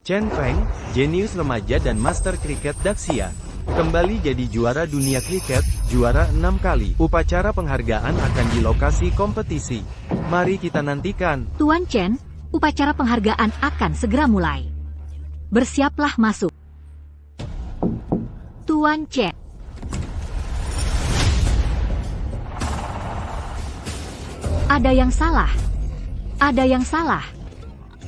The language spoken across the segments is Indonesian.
Chen Feng, jenius remaja dan master kriket Daxia, kembali jadi juara dunia kriket, juara 6 kali. Upacara penghargaan akan di lokasi kompetisi. Mari kita nantikan. Tuan Chen, upacara penghargaan akan segera mulai. Bersiaplah masuk. Tuan Chen. Ada yang salah. Ada yang salah.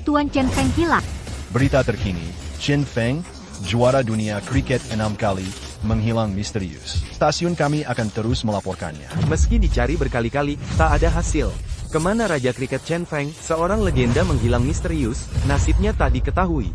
Tuan Chen Feng hilang. Berita terkini, Chen Feng, juara dunia kriket 6 kali, menghilang misterius. Stasiun kami akan terus melaporkannya. Meski dicari berkali-kali, tak ada hasil. Kemana Raja Kriket Chen Feng, seorang legenda menghilang misterius, nasibnya tak diketahui.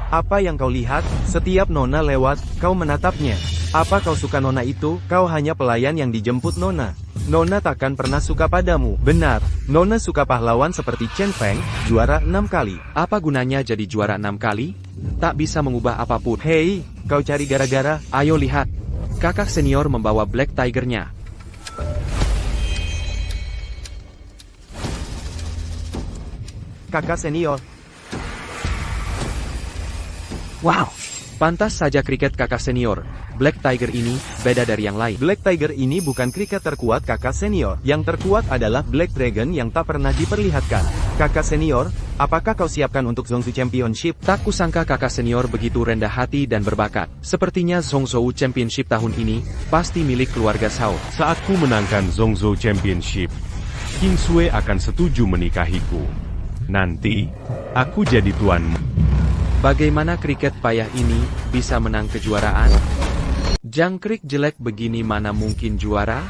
Apa yang kau lihat? Setiap nona lewat, kau menatapnya. Apa kau suka nona itu? Kau hanya pelayan yang dijemput nona. Nona takkan pernah suka padamu. Benar, nona suka pahlawan seperti Chen Feng, juara 6 kali. Apa gunanya jadi juara 6 kali? Tak bisa mengubah apapun. Hei, kau cari gara-gara? Ayo lihat. Kakak senior membawa Black Tiger-nya. Kakak senior. Wow, pantas saja kriket kakak senior. Black Tiger ini beda dari yang lain. Black Tiger ini bukan kriket terkuat kakak senior. Yang terkuat adalah Black Dragon yang tak pernah diperlihatkan. Kakak senior, apakah kau siapkan untuk Zhongzhou Championship? Tak kusangka kakak senior begitu rendah hati dan berbakat. Sepertinya Zhongzhou Championship tahun ini pasti milik keluarga Zhao. Saat ku menangkan Zhongzhou Championship, King Sui akan setuju menikahiku. Nanti, aku jadi tuanmu. Bagaimana kriket payah ini bisa menang kejuaraan? Jangkrik jelek begini mana mungkin juara?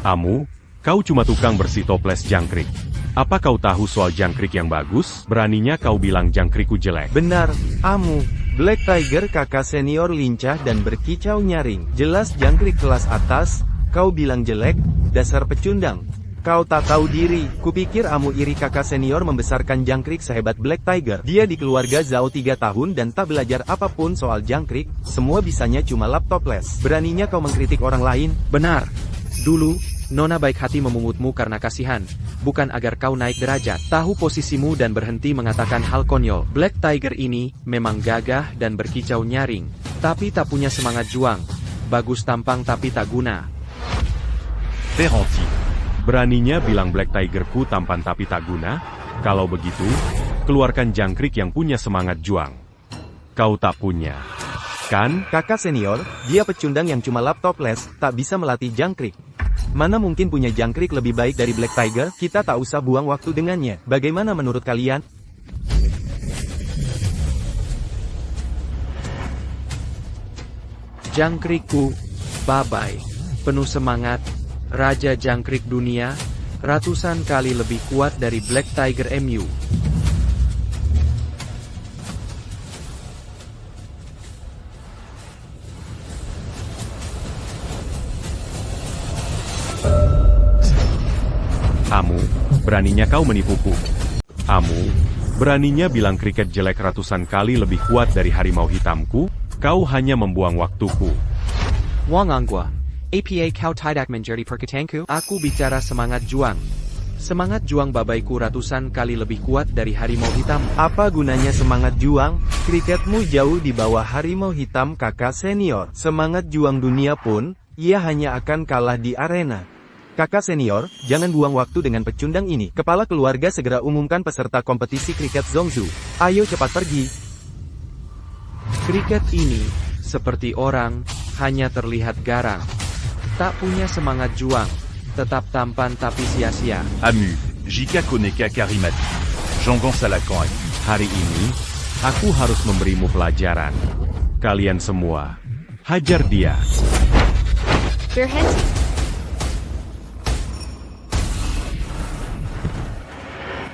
Amu, kau cuma tukang bersih toples jangkrik. Apa kau tahu soal jangkrik yang bagus? Beraninya kau bilang jangkrikku jelek. Benar, Amu. Black Tiger kakak senior lincah dan berkicau nyaring. Jelas jangkrik kelas atas, kau bilang jelek, dasar pecundang. Kau tak tahu diri, kupikir Amu iri kakak senior membesarkan jangkrik sehebat Black Tiger. Dia di keluarga Zhao 3 tahun dan tak belajar apapun soal jangkrik, semua bisanya cuma laptopless. Beraninya kau mengkritik orang lain? Benar. Dulu, Nona baik hati memungutmu karena kasihan, bukan agar kau naik derajat. Tahu posisimu dan berhenti mengatakan hal konyol. Black Tiger ini memang gagah dan berkicau nyaring, tapi tak punya semangat juang. Bagus tampang tapi tak guna. Ferranti, beraninya bilang Black Tigerku tampan tapi tak guna? Kalau begitu, keluarkan jangkrik yang punya semangat juang. Kau tak punya, kan? Kakak senior, dia pecundang yang cuma laptopless, tak bisa melatih jangkrik. Mana mungkin punya jangkrik lebih baik dari Black Tiger? Kita tak usah buang waktu dengannya. Bagaimana menurut kalian? Jangkrikku, bye-bye. Penuh semangat, Raja Jangkrik Dunia, ratusan kali lebih kuat dari Black Tiger MU. Amu, beraninya kau menipuku. Amu, beraninya bilang kriket jelek ratusan kali lebih kuat dari harimau hitamku? Kau hanya membuang waktuku. Wang Anggua, APA kau tidak menjadi perkataanku? Aku bicara semangat juang. Semangat juang babaiku ratusan kali lebih kuat dari harimau hitam. Apa gunanya semangat juang? Kriketmu jauh di bawah harimau hitam kakak senior. Semangat juang dunia pun, ia hanya akan kalah di arena. Kakak senior, jangan buang waktu dengan pecundang ini. Kepala keluarga segera umumkan peserta kompetisi kriket Zhongzhou. Ayo cepat pergi. Kriket ini, seperti orang, hanya terlihat garang. Tak punya semangat juang, tetap tampan tapi sia-sia. Amu, Jika Koneka Karimati, Jean-Gon Salakan. Hari ini, aku harus memberimu pelajaran. Kalian semua, hajar dia. Berhenti.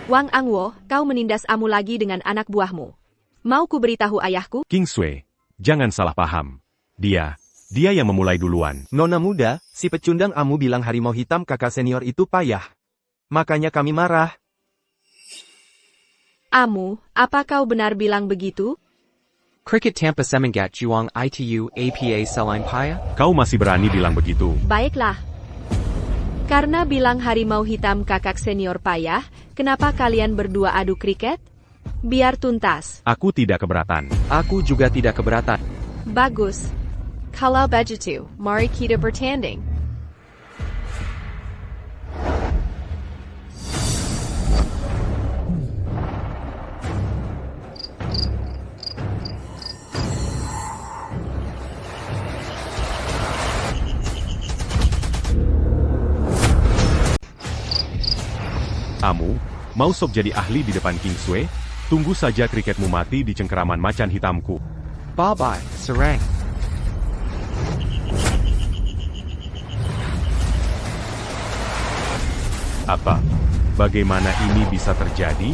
Wang Angwo, kau menindas Amu lagi dengan anak buahmu. Mau ku beritahu ayahku? King Sui, jangan salah paham. Dia yang memulai duluan. Nona muda, si pecundang Amu bilang harimau hitam kakak senior itu payah. Makanya kami marah. Amu, apa kau benar bilang begitu? Cricket Tampa Semengat Juang Itu Apa Selain Paya? Kau masih berani bilang begitu? Baiklah. Karena bilang harimau hitam kakak senior payah, kenapa kalian berdua adu kriket? Biar tuntas. Aku tidak keberatan. Aku juga tidak keberatan. Bagus. Kalau begitu, mari kita bertanding. Amu, mau sok jadi ahli di depan King Sue? Tunggu saja kriketmu mati di cengkeraman macan hitamku. Bye-bye, Serang. Apa? Bagaimana ini bisa terjadi?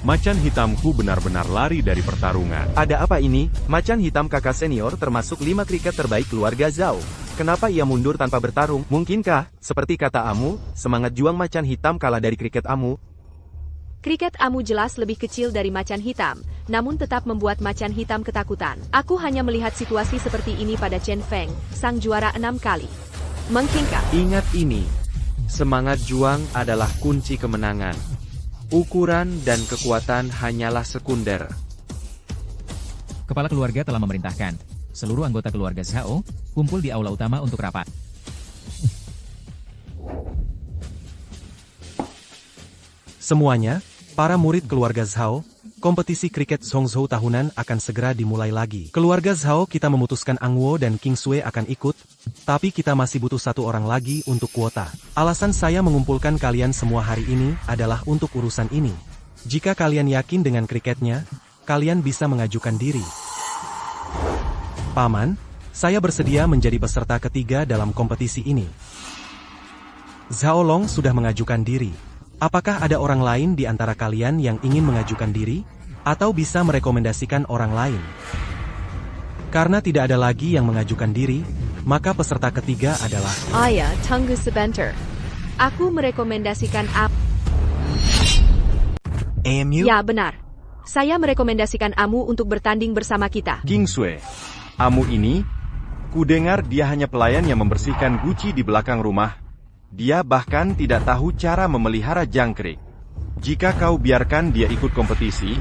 Macan hitamku benar-benar lari dari pertarungan. Ada apa ini? Macan hitam kakak senior termasuk 5 kriket terbaik keluarga Zhao. Kenapa ia mundur tanpa bertarung? Mungkinkah, seperti kata Amu, semangat juang macan hitam kalah dari kriket Amu? Kriket Amu jelas lebih kecil dari macan hitam, namun tetap membuat macan hitam ketakutan. Aku hanya melihat situasi seperti ini pada Chen Feng, sang juara 6 kali. Mungkinkah? Ingat ini. Semangat juang adalah kunci kemenangan. Ukuran dan kekuatan hanyalah sekunder. Kepala keluarga telah memerintahkan seluruh anggota keluarga Zhao kumpul di aula utama untuk rapat. Semuanya, para murid keluarga Zhao, kompetisi kriket Zhongzhou tahunan akan segera dimulai lagi. Keluarga Zhao kita memutuskan Angwo dan King Sue akan ikut, tapi kita masih butuh 1 orang lagi untuk kuota. Alasan saya mengumpulkan kalian semua hari ini adalah untuk urusan ini. Jika kalian yakin dengan kriketnya, kalian bisa mengajukan diri. Paman, saya bersedia menjadi peserta ketiga dalam kompetisi ini. Zhao Long sudah mengajukan diri. Apakah ada orang lain di antara kalian yang ingin mengajukan diri? Atau bisa merekomendasikan orang lain? Karena tidak ada lagi yang mengajukan diri, maka peserta ketiga adalah... Ayah, tunggu sebentar. Aku merekomendasikan AMU? Ya, benar. Saya merekomendasikan Amu untuk bertanding bersama kita. King Sue, Amu ini, kudengar dia hanya pelayan yang membersihkan guci di belakang rumah. Dia bahkan tidak tahu cara memelihara jangkrik. Jika kau biarkan dia ikut kompetisi,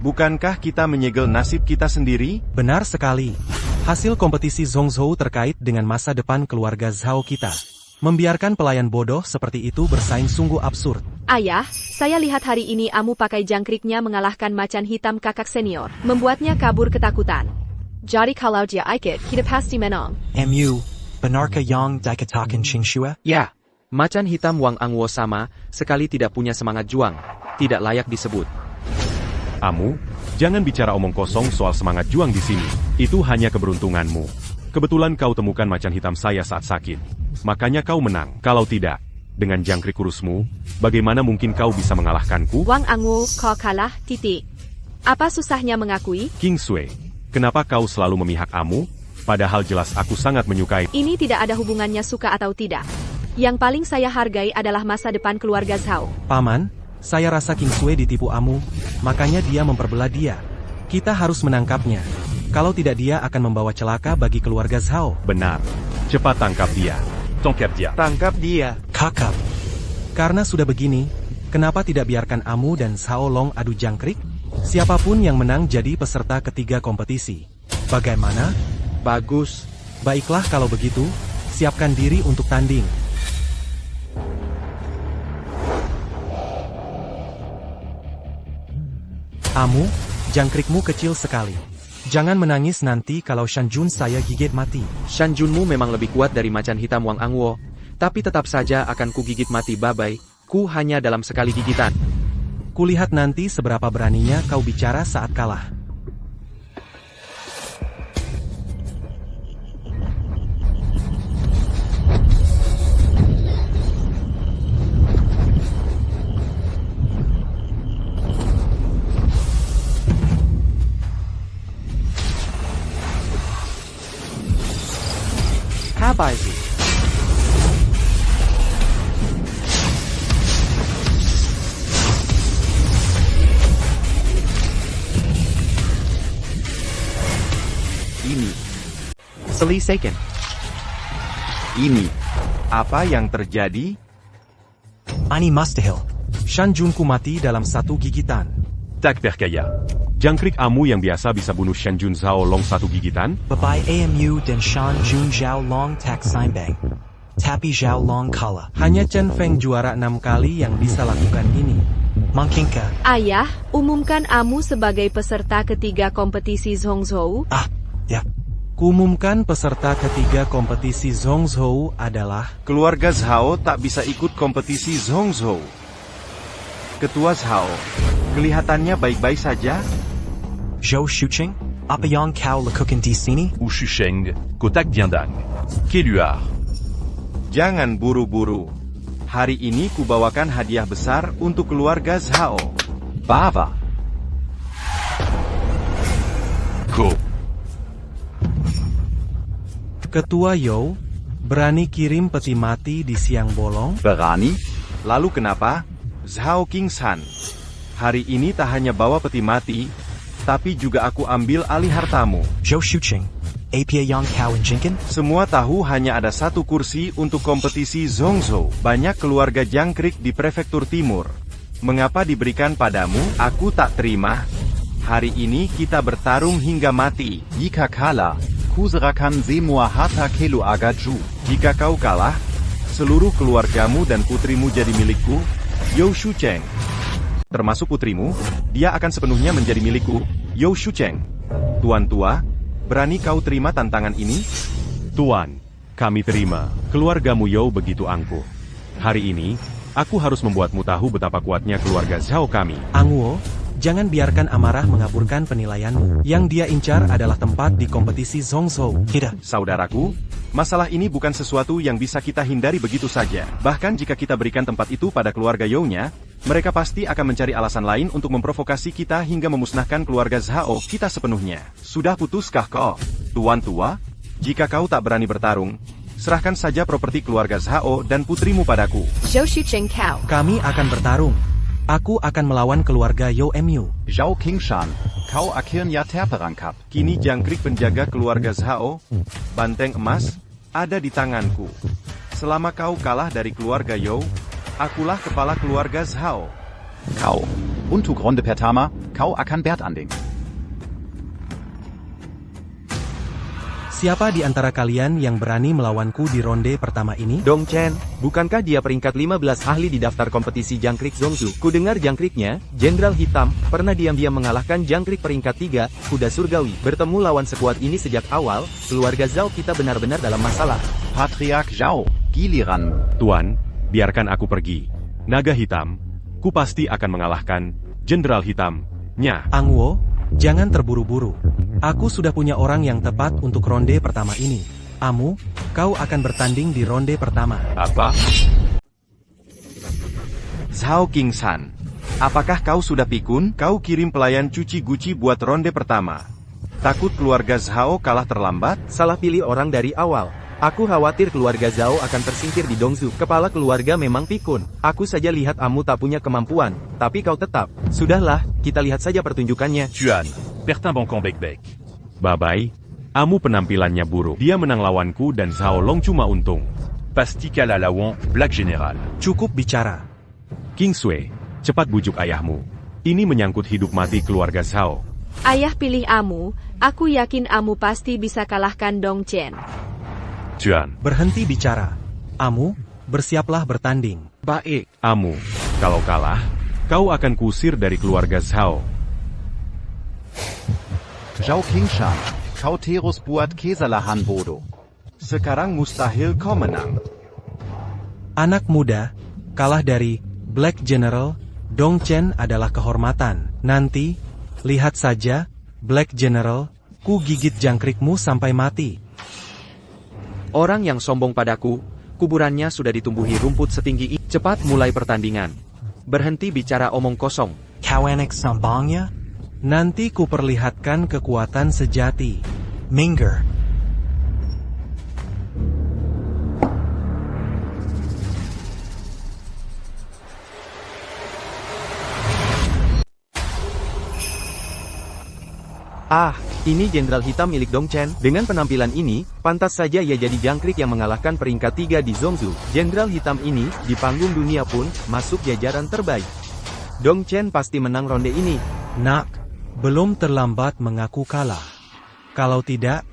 bukankah kita menyegel nasib kita sendiri? Benar sekali. Hasil kompetisi Zhongzhou terkait dengan masa depan keluarga Zhao kita. Membiarkan pelayan bodoh seperti itu bersaing sungguh absurd. Ayah, saya lihat hari ini Amu pakai jangkriknya mengalahkan macan hitam kakak senior, membuatnya kabur ketakutan. Jadi kalau dia ikut, kita pasti menang. MU, benarkah yang dikatakan Ching Shue? Ya, macan hitam Wang Angwo sama sekali tidak punya semangat juang, tidak layak disebut. Amu, jangan bicara omong kosong soal semangat juang di sini. Itu hanya keberuntunganmu. Kebetulan kau temukan macan hitam saya saat sakit. Makanya kau menang. Kalau tidak, dengan jangkrik kurusmu, bagaimana mungkin kau bisa mengalahkanku? Wang Angwo, kau kalah, titik. Apa susahnya mengakui? King Sue, kenapa kau selalu memihak Amu? Padahal jelas aku sangat menyukai. Ini tidak ada hubungannya suka atau tidak. Yang paling saya hargai adalah masa depan keluarga Zhao. Paman, saya rasa King Sue ditipu Amu, makanya dia memperbelah dia. Kita harus menangkapnya. Kalau tidak dia akan membawa celaka bagi keluarga Zhao. Benar. Cepat tangkap dia. Tangkap dia. Tangkap dia. Kakap. Karena sudah begini, kenapa tidak biarkan Amu dan Zhao Long adu jangkrik? Siapapun yang menang jadi peserta ketiga kompetisi. Bagaimana? Bagus. Baiklah kalau begitu, siapkan diri untuk tanding. Amu, jangkrikmu kecil sekali. Jangan menangis nanti kalau Shanjun saya gigit mati. Shanjunmu memang lebih kuat dari macan hitam Wang Angwo, tapi tetap saja akan kugigit mati babai, ku hanya dalam sekali gigitan. Kulihat nanti seberapa beraninya kau bicara saat kalah. Apa sih? Ini, Selesaikan. ini. Apa yang terjadi? Ani mustahil. Shanjunku mati dalam satu gigitan. Tak percaya. Jangkrik Amu yang biasa bisa bunuh Shan Jun Zhao Long satu gigitan? Babai AMU dan Shan Jun Zhao Long tak saimbang. Tapi Zhao Long kalah. Hanya Chen Feng juara 6 kali yang bisa lakukan ini. Mungkinkah? Ayah, umumkan Amu sebagai peserta ketiga kompetisi Zhongzhou. Ya. Kuumumkan peserta ketiga kompetisi Zhongzhou adalah Keluarga Zhao tak bisa ikut kompetisi Zhongzhou. Ketua Zhao, kelihatannya baik-baik saja. Zhou Shuqing? Apa yang kau lakukan di sini? Ou Shusheng, Kotak Diandang. Keluar. Jangan buru-buru. Hari ini kubawakan hadiah besar untuk keluarga Zhao. Bava. Go. Ketua You, berani kirim peti mati di siang bolong? Berani? Lalu kenapa? Zhao Qingshan. Hari ini tak hanya bawa peti mati, tapi juga aku ambil alih hartamu. Zhou Shuqing. Apa yang kau inginkan? Semua tahu hanya ada satu kursi untuk kompetisi Zhongzhou. Banyak keluarga jangkrik di prefektur timur. Mengapa diberikan padamu? Aku tak terima. Hari ini kita bertarung hingga mati. Jika kalah, kuserakan semua harta Kelu Agaju. Jika kau kalah, seluruh keluargamu dan putrimu jadi milikku, You Shucheng. Termasuk putrimu, dia akan sepenuhnya menjadi milikku, You Shucheng. Tuan tua, berani kau terima tantangan ini? Tuan, kami terima. Keluargamu You begitu angkuh. Hari ini, aku harus membuatmu tahu betapa kuatnya keluarga Zhao kami. Angwo, jangan biarkan amarah mengaburkan penilaianmu. Yang dia incar adalah tempat di kompetisi Zhongzhou. Tidak. Saudaraku, masalah ini bukan sesuatu yang bisa kita hindari begitu saja. Bahkan jika kita berikan tempat itu pada keluarga You-nya, mereka pasti akan mencari alasan lain untuk memprovokasi kita hingga memusnahkan keluarga Zhao kita sepenuhnya. Sudah putuskah kau? Tuan tua, jika kau tak berani bertarung, serahkan saja properti keluarga Zhao dan putrimu padaku. Zhou Shucheng kau. Kami akan bertarung. Aku akan melawan keluarga You Mu. Zhao Qingshan, kau akhirnya terperangkap. Kini jangkrik penjaga keluarga Zhao, banteng emas, ada di tanganku. Selama kau kalah dari keluarga You, akulah kepala keluarga Zhao. Kau, untuk ronde pertama, kau akan bertanding. Siapa di antara kalian yang berani melawanku di ronde pertama ini? Dong Chen, bukankah dia peringkat 15 ahli di daftar kompetisi jangkrik Zhongzhou? Kudengar jangkriknya, Jenderal Hitam, pernah diam-diam mengalahkan jangkrik peringkat 3, kuda surgawi. Bertemu lawan sekuat ini sejak awal, keluarga Zhao kita benar-benar dalam masalah. Patriark Zhao, giliranmu. Tuan, biarkan aku pergi. Naga hitam, ku pasti akan mengalahkan Jenderal Hitam. Nya. Angwo, jangan terburu-buru. Aku sudah punya orang yang tepat untuk ronde pertama ini. Amu, kau akan bertanding di ronde pertama. Apa? Zhao Qingshan, apakah kau sudah pikun? Kau kirim pelayan cuci guci buat ronde pertama. Takut keluarga Zhao kalah terlambat? Salah pilih orang dari awal. Aku khawatir keluarga Zhao akan tersingkir di Dongzhou. Kepala keluarga memang pikun. Aku saja lihat Amu tak punya kemampuan, tapi kau tetap. Sudahlah, kita lihat saja pertunjukannya. Juan, pertimbangan baik-baik. Babai, Amu penampilannya buruk. Dia menang lawanku dan Zhao Long cuma untung. Pasti kalah lawan Black General. Cukup bicara. King Sui, cepat bujuk ayahmu. Ini menyangkut hidup mati keluarga Zhao. Ayah pilih Amu, aku yakin Amu pasti bisa kalahkan Dong Chen. Juan, Berhenti bicara. Amu, bersiaplah bertanding. Baik. Amu, kalau kalah, kau akan kusir dari keluarga Zhao. Zhao Qingshan, kau terus buat kesalahan bodoh. Sekarang mustahil kau menang. Anak muda, kalah dari Black General, Dong Chen adalah kehormatan. Nanti, lihat saja, Black General, ku gigit jangkrikmu sampai mati. Orang yang sombong padaku, kuburannya sudah ditumbuhi rumput setinggi ini. Cepat mulai pertandingan. Berhenti bicara omong kosong. Kau anak sombongnya? Nanti ku perlihatkan kekuatan sejati. Minggir. Ah, ini Jenderal Hitam milik Dong Chen. Dengan penampilan ini, pantas saja ia jadi jangkrik yang mengalahkan peringkat 3 di Zhongzhou. Jenderal Hitam ini, di panggung dunia pun, masuk jajaran terbaik. Dong Chen pasti menang ronde ini. Nak, belum terlambat mengaku kalah. Kalau tidak,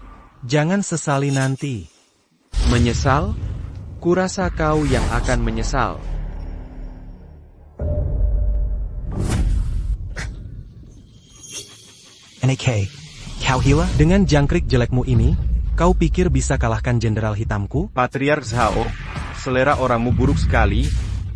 jangan sesali nanti. Menyesal? Kurasa kau yang akan menyesal. NAK, Kau Hila? Dengan jangkrik jelekmu ini, kau pikir bisa kalahkan Jenderal Hitamku? Patriark Zhao, selera orangmu buruk sekali,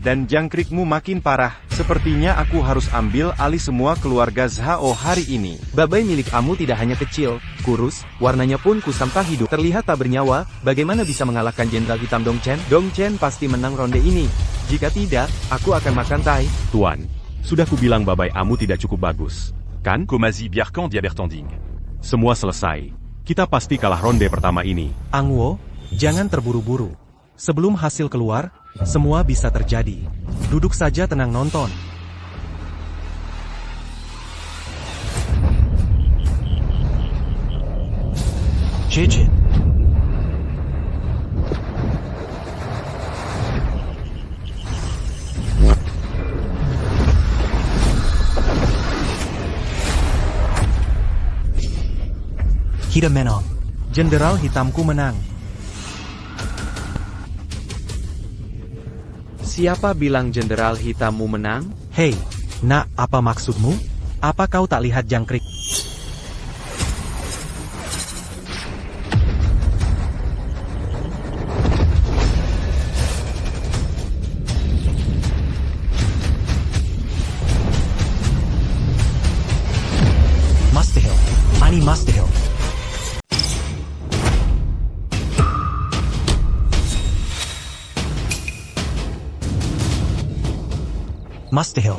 dan jangkrikmu makin parah. Sepertinya aku harus ambil alih semua keluarga Zhao hari ini. Babai milik Amu tidak hanya kecil, kurus, warnanya pun kusam tak hidup. Terlihat tak bernyawa, bagaimana bisa mengalahkan Jenderal Hitam Dong Chen? Dong Chen pasti menang ronde ini. Jika tidak, aku akan makan tai. Tuan, sudah kubilang Babai Amu tidak cukup bagus. Kan? Komazi Biarkan Diabertanding. Semua selesai. Kita pasti kalah ronde pertama ini. Angwo, jangan terburu-buru. Sebelum hasil keluar, semua bisa terjadi. Duduk saja tenang nonton. Jijit. Kita menang. Jenderal Hitamku menang. Siapa bilang Jenderal Hitammu menang? Hei, nak, apa maksudmu? Apa kau tak lihat jangkrik? Mustahil. Ini mustahil. Mustahil.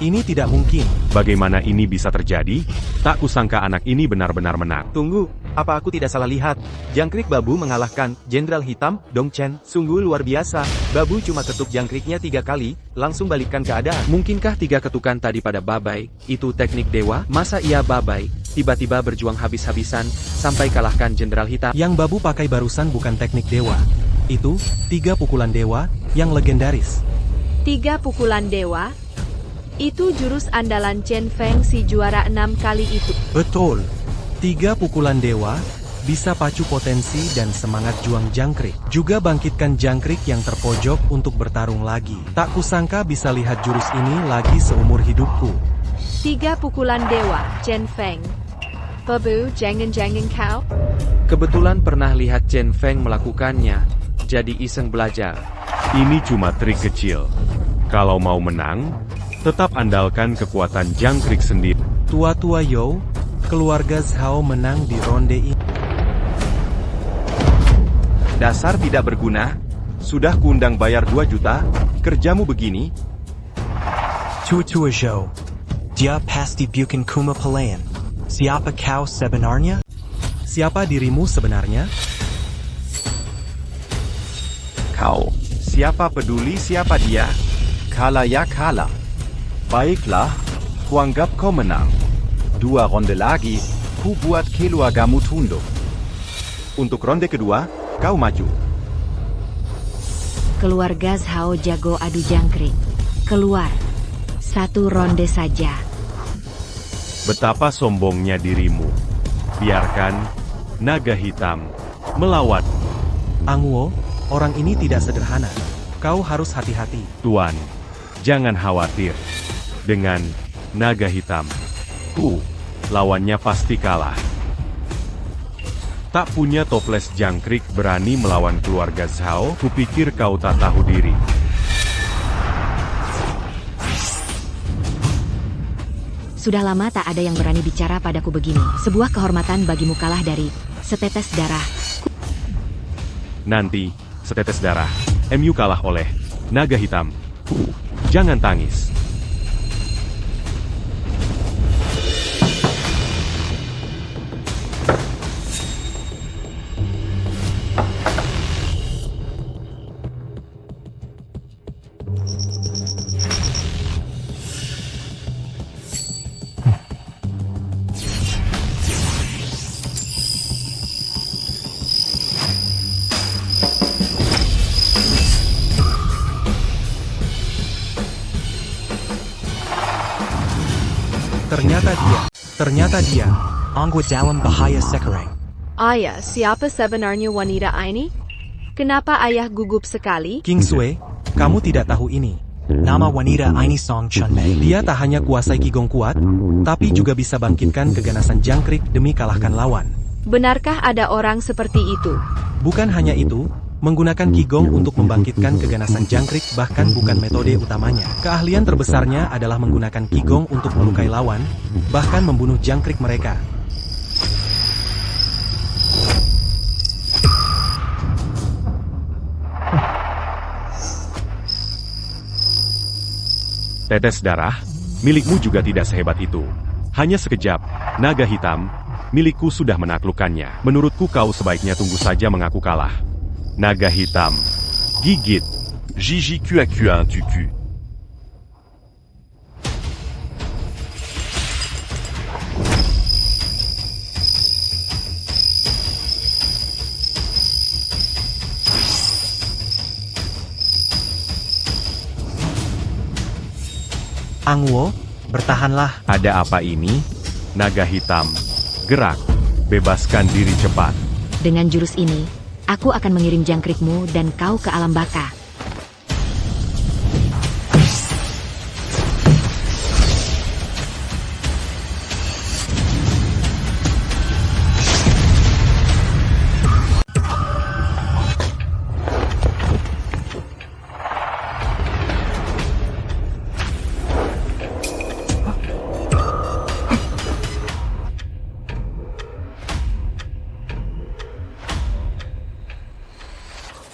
Ini tidak mungkin. Bagaimana ini bisa terjadi? Tak kusangka anak ini benar-benar menang. Tunggu, apa aku tidak salah lihat? Jangkrik Babu mengalahkan Jenderal Hitam, Dong Chen. Sungguh luar biasa. Babu cuma ketuk jangkriknya 3 kali, langsung balikkan keadaan. Mungkinkah 3 ketukan tadi pada Babai, itu teknik dewa? Masa ia Babai, tiba-tiba berjuang habis-habisan, sampai kalahkan Jenderal Hitam? Yang Babu pakai barusan bukan teknik dewa. Itu, 3 pukulan dewa, yang legendaris. 3 pukulan dewa? Itu jurus andalan Chen Feng si juara 6 kali itu. Betul. 3 pukulan dewa, bisa pacu potensi dan semangat juang jangkrik. Juga bangkitkan jangkrik yang terpojok untuk bertarung lagi. Tak kusangka bisa lihat jurus ini lagi seumur hidupku. 3 pukulan dewa, Chen Feng. Babu, jangan-jangan kau? Kebetulan pernah lihat Chen Feng melakukannya, jadi iseng belajar. Ini cuma trik kecil. Kalau mau menang, tetap andalkan kekuatan jangkrik sendiri. Tua-tua Yo, keluarga Zhao menang di ronde ini. Dasar tidak berguna. Sudah kuundang bayar 2 juta, kerjamu begini. Tua Zhou. Dia pasti bukan kuma pelayan. Siapa kau sebenarnya? Siapa dirimu sebenarnya? Kau. Siapa peduli siapa dia? Kalah ya kalah. Baiklah, kuanggap kau menang. 2 ronde lagi, ku buat keluargamu tunduk. Untuk ronde kedua, kau maju. Keluarga Zhao jago adu jangkrik. Keluar. 1 ronde saja. Betapa sombongnya dirimu. Biarkan naga hitam melawan. Angwo, orang ini tidak sederhana. Kau harus hati-hati. Tuan, jangan khawatir. Dengan naga hitam, lawannya pasti kalah. Tak punya toples jangkrik berani melawan keluarga Zhao, kupikir kau tak tahu diri. Sudah lama tak ada yang berani bicara padaku begini. Sebuah kehormatan bagimu kalah dari setetes darah. Nanti, setetes darah, MU kalah oleh naga hitam. Jangan tangis. Ternyata dia. Angwa dalam bahaya sekarang. Ayah, siapa sebenarnya wanita ini? Kenapa ayah gugup sekali? King Sui, kamu tidak tahu ini. Nama wanita ini Song Chunmei. Dia tak hanya kuasai Qigong kuat, tapi juga bisa bangkitkan keganasan jangkrik demi kalahkan lawan. Benarkah ada orang seperti itu? Bukan hanya itu, menggunakan Qigong untuk membangkitkan keganasan jangkrik bahkan bukan metode utamanya. Keahlian terbesarnya adalah menggunakan Qigong untuk melukai lawan, bahkan membunuh jangkrik mereka. Tetes darah, milikmu juga tidak sehebat itu. Hanya sekejap, naga hitam, milikku sudah menaklukkannya. Menurutku kau sebaiknya tunggu saja mengaku kalah. Naga hitam, gigit. Gigi Qa un tuku. Angwo, bertahanlah. Ada apa ini? Naga hitam, gerak. Bebaskan diri cepat. Dengan jurus ini, aku akan mengirim jangkrikmu dan kau ke alam baka.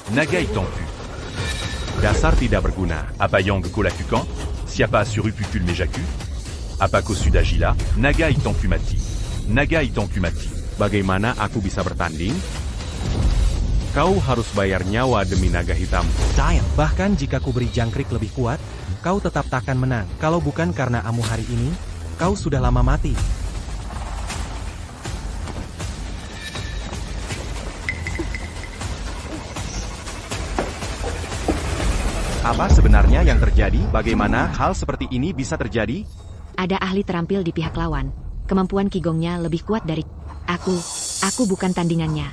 Naga hitam pu. Dasar tidak berguna. Apa yang kulakukan? Siapa suruh pukul mejaku? Apa kau sudah gila? Naga hitam pu mati. Naga hitam pu mati. Bagaimana aku bisa bertanding? Kau harus bayar nyawa demi naga hitam. Bahkan jika ku beri jangkrik lebih kuat, kau tetap takkan menang. Kalau bukan karena amu hari ini, kau sudah lama mati. Apa sebenarnya yang terjadi? Bagaimana hal seperti ini bisa terjadi? Ada ahli terampil di pihak lawan. Kemampuan Qigongnya lebih kuat dari aku. Aku bukan tandingannya.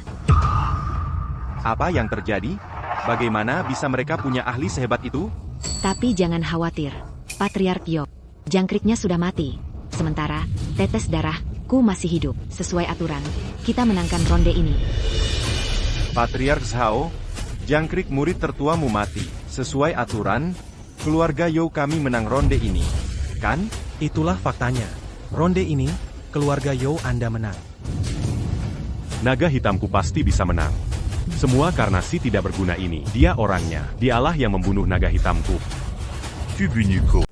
Apa yang terjadi? Bagaimana bisa mereka punya ahli sehebat itu? Tapi jangan khawatir, Patriark Yo. Jangkriknya sudah mati. Sementara, tetes darahku masih hidup. Sesuai aturan, kita menangkan ronde ini. Patriark Zhao, jangkrik murid tertuamu mati. Sesuai aturan, keluarga You kami menang ronde ini. Kan? Itulah faktanya. Ronde ini, keluarga Yo Anda menang. Naga hitamku pasti bisa menang. Semua karena si tidak berguna ini. Dia orangnya. Dialah yang membunuh naga hitamku. Kubunuku.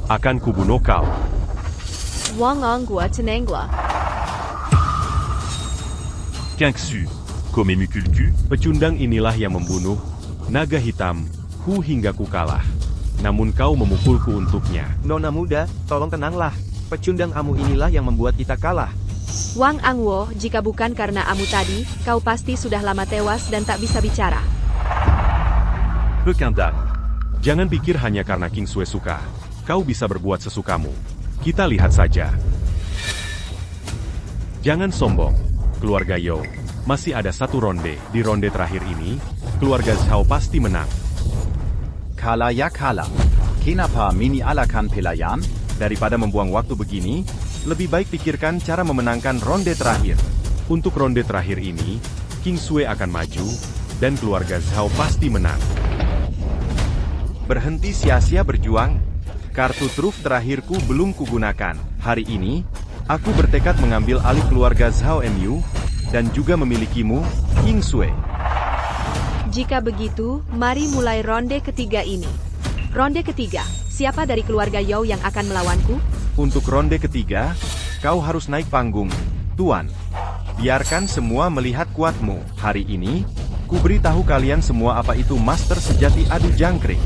Akan kubunuh kau. Wang Angwa Tenengla. Kangsu. Komemukulku. Pecundang inilah yang membunuh naga hitam, ku hingga ku kalah. Namun kau memukulku untuknya. Nona muda, tolong tenanglah. Pecundang amu inilah yang membuat kita kalah. Wang Angwo, jika bukan karena amu tadi, kau pasti sudah lama tewas dan tak bisa bicara. Pekandak. Jangan pikir hanya karena King Sui suka. Kau bisa berbuat sesukamu. Kita lihat saja. Jangan sombong, keluarga Yo. Masih ada satu ronde. Di ronde terakhir ini, keluarga Zhao pasti menang. Kala ya kala. Kenapa mini alakan pelayan? Daripada membuang waktu begini, lebih baik pikirkan cara memenangkan ronde terakhir. Untuk ronde terakhir ini, King Sui akan maju, dan keluarga Zhao pasti menang. Berhenti sia-sia berjuang. Kartu truf terakhirku belum kugunakan. Hari ini, aku bertekad mengambil alih keluarga Zhao MU, dan juga memilikimu, King Sui. Jika begitu, mari mulai ronde ketiga ini. Ronde ketiga, siapa dari keluarga Yo yang akan melawanku? Untuk ronde ketiga, kau harus naik panggung, Tuan. Biarkan semua melihat kuatmu. Hari ini, ku beritahu kalian semua apa itu master sejati adu jangkrik.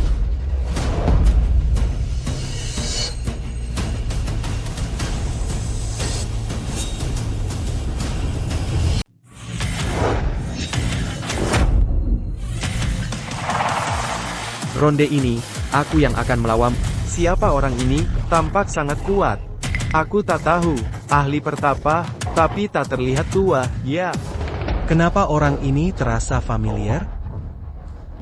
Ronde ini, aku yang akan melawan. Siapa orang ini? Tampak sangat kuat. Aku tak tahu, ahli pertapa, tapi tak terlihat tua, ya. Kenapa orang ini terasa familiar?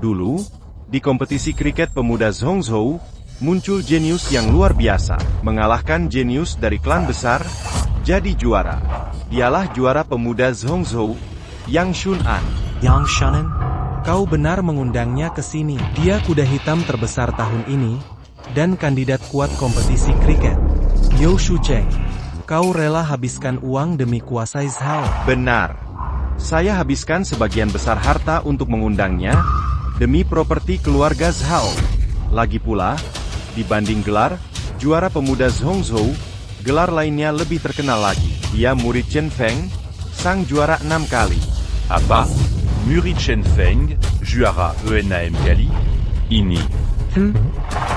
Dulu, di kompetisi kriket pemuda Zhongzhou, muncul jenius yang luar biasa, mengalahkan jenius dari klan besar, jadi juara. Dialah juara pemuda Zhongzhou, Yang Shunan. Yang Shunan? Kau benar mengundangnya ke sini. Dia kuda hitam terbesar tahun ini, dan kandidat kuat kompetisi kriket. Yao Shucheng, kau rela habiskan uang demi kuasai Zhao? Benar. Saya habiskan sebagian besar harta untuk mengundangnya, demi properti keluarga Zhao. Lagi pula, dibanding gelar, juara pemuda Zhongzhou, gelar lainnya lebih terkenal lagi. Dia murid Chen Feng, sang juara 6 kali. Apa? Murid Chen Feng, juara ENAM kali? Ini.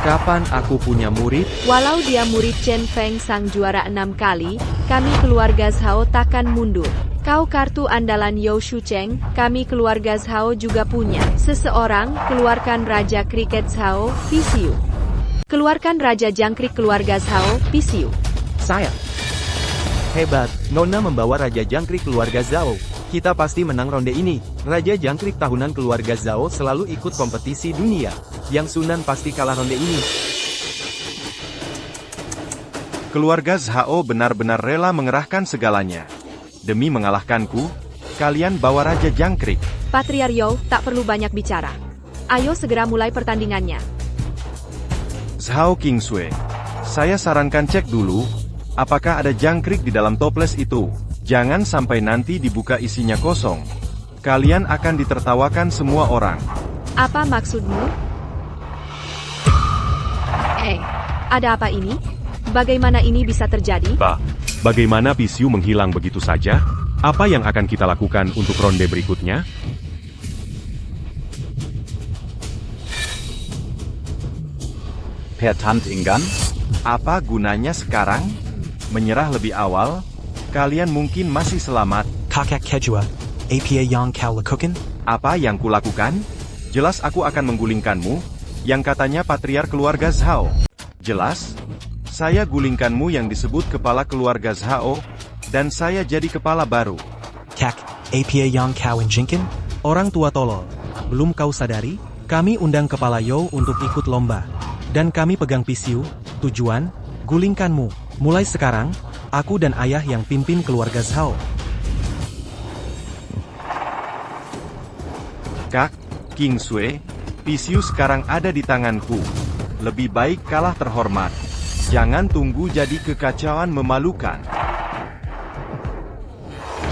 Kapan aku punya murid? Walau dia murid Chen Feng sang juara 6 kali, kami keluarga Zhao takkan mundur. Kau kartu andalan Yao Shucheng, kami keluarga Zhao juga punya. Seseorang, keluarkan Raja Kriket Zhao, Pisiu. Keluarkan Raja Jangkrik keluarga Zhao, Pisiu. Saya. Hebat, Nona membawa Raja Jangkrik keluarga Zhao. Kita pasti menang ronde ini. Raja Jangkrik tahunan keluarga Zhao selalu ikut kompetisi dunia. Yang Sunan pasti kalah ronde ini. Keluarga Zhao benar-benar rela mengerahkan segalanya. Demi mengalahkanku, kalian bawa Raja Jangkrik. Patriar Yao, tak perlu banyak bicara. Ayo segera mulai pertandingannya. Zhao Kingsue, saya sarankan cek dulu, apakah ada jangkrik di dalam toples itu. Jangan sampai nanti dibuka isinya kosong. Kalian akan ditertawakan semua orang. Apa maksudmu? Ada apa ini? Bagaimana ini bisa terjadi? Pak, bagaimana Pisiu menghilang begitu saja? Apa yang akan kita lakukan untuk ronde berikutnya? Pertant Ingan? Apa gunanya sekarang? Menyerah lebih awal? Kalian mungkin masih selamat. Kakak Kejua, APA Yang Kau Lekukan? Apa yang kulakukan? Jelas aku akan menggulingkanmu, yang katanya patriar keluarga Zhao. Jelas? Saya gulingkanmu yang disebut kepala keluarga Zhao, dan saya jadi kepala baru. Kak, APA Yang Kau Jinkin? Orang tua tolol, belum kau sadari? Kami undang kepala Yao untuk ikut lomba. Dan kami pegang Pisiu, tujuan, gulingkanmu. Mulai sekarang, aku dan ayah yang pimpin keluarga Zhao. Kak, Kingsue, Pisiu sekarang ada di tanganku. Lebih baik kalah terhormat. Jangan tunggu jadi kekacauan memalukan.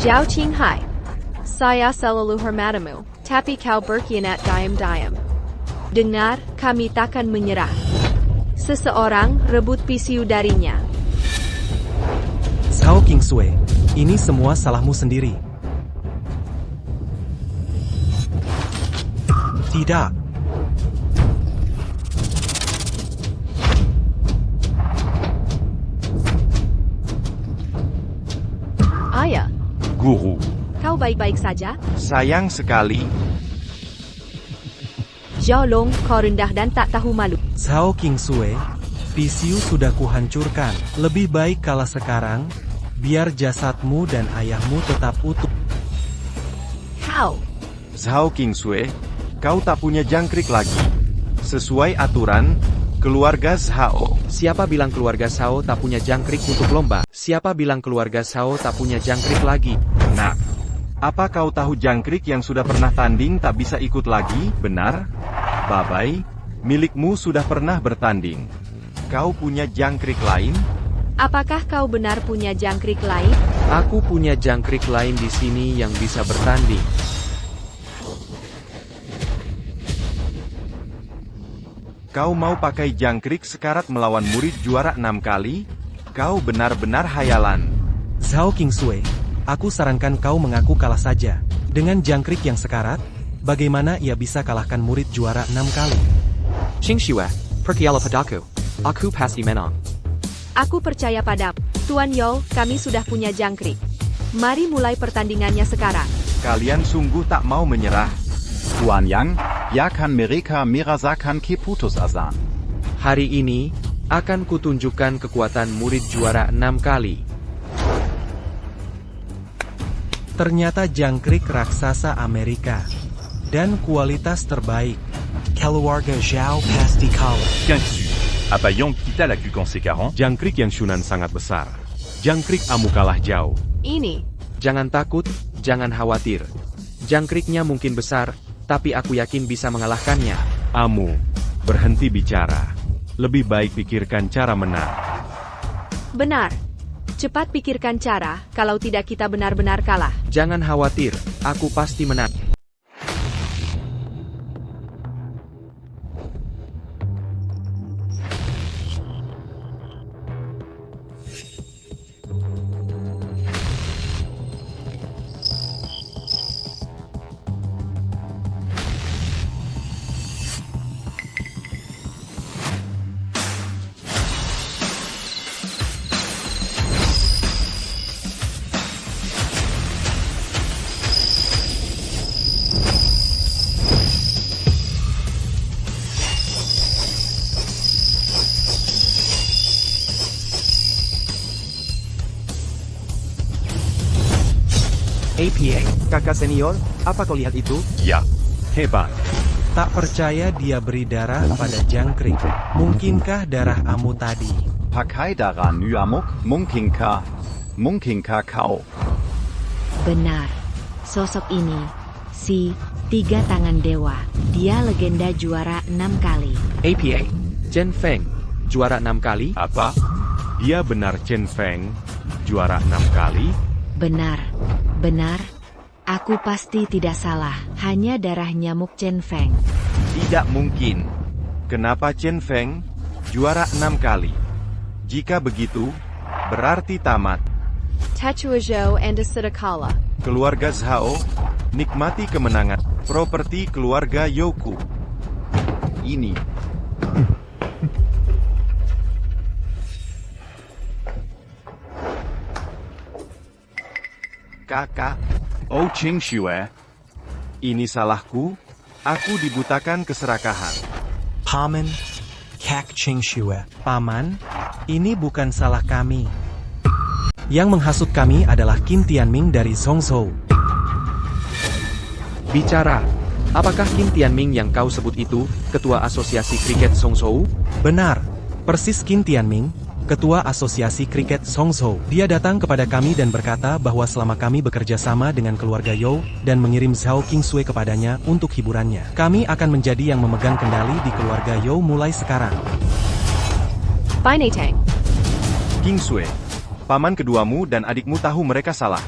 Zhao Qinghai. Saya selalu hormatimu, tapi kau berkhianat diam-diam. Dengar, kami takkan menyerah. Seseorang rebut Pisiu darinya. Zhao Kingsue, ini semua salahmu sendiri. Tidak. Ayah, Guru. kau baik-baik saja? Sayang sekali. Zhao Long, kau rendah dan tak tahu malu. Zhao Kingsue, Pisiu sudah kuhancurkan. Lebih baik kalah sekarang, biar jasadmu dan ayahmu tetap utuh. Kau. Zhao Kingsue, kau tak punya jangkrik lagi. Sesuai aturan, keluarga Zhao. Siapa bilang keluarga Zhao tak punya jangkrik untuk lomba? Siapa bilang keluarga Zhao tak punya jangkrik lagi? Nah, apa kau tahu jangkrik yang sudah pernah tanding tak bisa ikut lagi? Benar? Babai, milikmu sudah pernah bertanding. Kau punya jangkrik lain? Apakah kau benar punya jangkrik lain? Aku punya jangkrik lain di sini yang bisa bertanding. Kau mau pakai jangkrik sekarat melawan murid juara 6 kali? Kau benar-benar hayalan. Zhao Kingsue, aku sarankan kau mengaku kalah saja. Dengan jangkrik yang sekarat, bagaimana ia bisa kalahkan murid juara 6 kali? Xingxue, pergilah padaku. Aku pasti menang. Aku percaya padamu. Tuan Yao, kami sudah punya jangkrik. Mari mulai pertandingannya sekarang. Kalian sungguh tak mau menyerah. Tuan Yang, Yakan Mereka Mirasakan Keputus Asan. Hari ini, Akan kutunjukkan kekuatan murid juara 6 kali. Ternyata jangkrik raksasa Amerika. Dan kualitas terbaik. Keluarga Zhao pasti kalah. Kingsu. Apa Yong kita la queue conséquent? Jangkrik yang Shunan sangat besar. Jangkrik Amu kalah jauh. Ini. Jangan takut, jangan khawatir. Jangkriknya mungkin besar, tapi aku yakin bisa mengalahkannya. Amu, berhenti bicara. Lebih baik pikirkan cara menang. Benar. Cepat pikirkan cara, kalau tidak kita benar-benar kalah. Jangan khawatir, aku pasti menang. APA, kakak senior, apa kau lihat itu? Ya. Hebat. Tak percaya dia beri darah pada jangkrik. Mungkinkah darah Amu tadi? Pakai darah Nuamuk, mungkinkah kau? Benar. Sosok ini, si Tiga Tangan Dewa. Dia legenda juara 6 kali. APA, Chen Feng, juara 6 kali? Apa? Dia benar Chen Feng, juara 6 kali? Benar. Aku pasti tidak salah. Hanya darah nyamuk Chen Feng. Tidak mungkin. Kenapa Chen Feng juara 6 kali? Jika begitu, berarti tamat. Tetua Zhou and Sedekala. Keluarga Zhao, nikmati kemenangan. Properti keluarga Youku. Ini. Kakak, Oh Qingxue. ini salahku. Aku dibutakan keserakahan. Paman, Kak Qingxue. Paman, ini bukan salah kami. Yang menghasut kami adalah Qin Tianming dari Zhongzhou. Bicara. Apakah Qin Tianming yang kau sebut itu, ketua asosiasi kriket Zhongzhou? Benar, persis Qin Tianming, ketua asosiasi kriket Zhongzhou. Dia datang kepada kami dan berkata bahwa selama kami bekerja sama dengan keluarga You dan mengirim Zhao Qingsui kepadanya untuk hiburannya, kami akan menjadi yang memegang kendali di keluarga You mulai sekarang. Binatang. Qingsui, paman keduamu dan adikmu tahu mereka salah.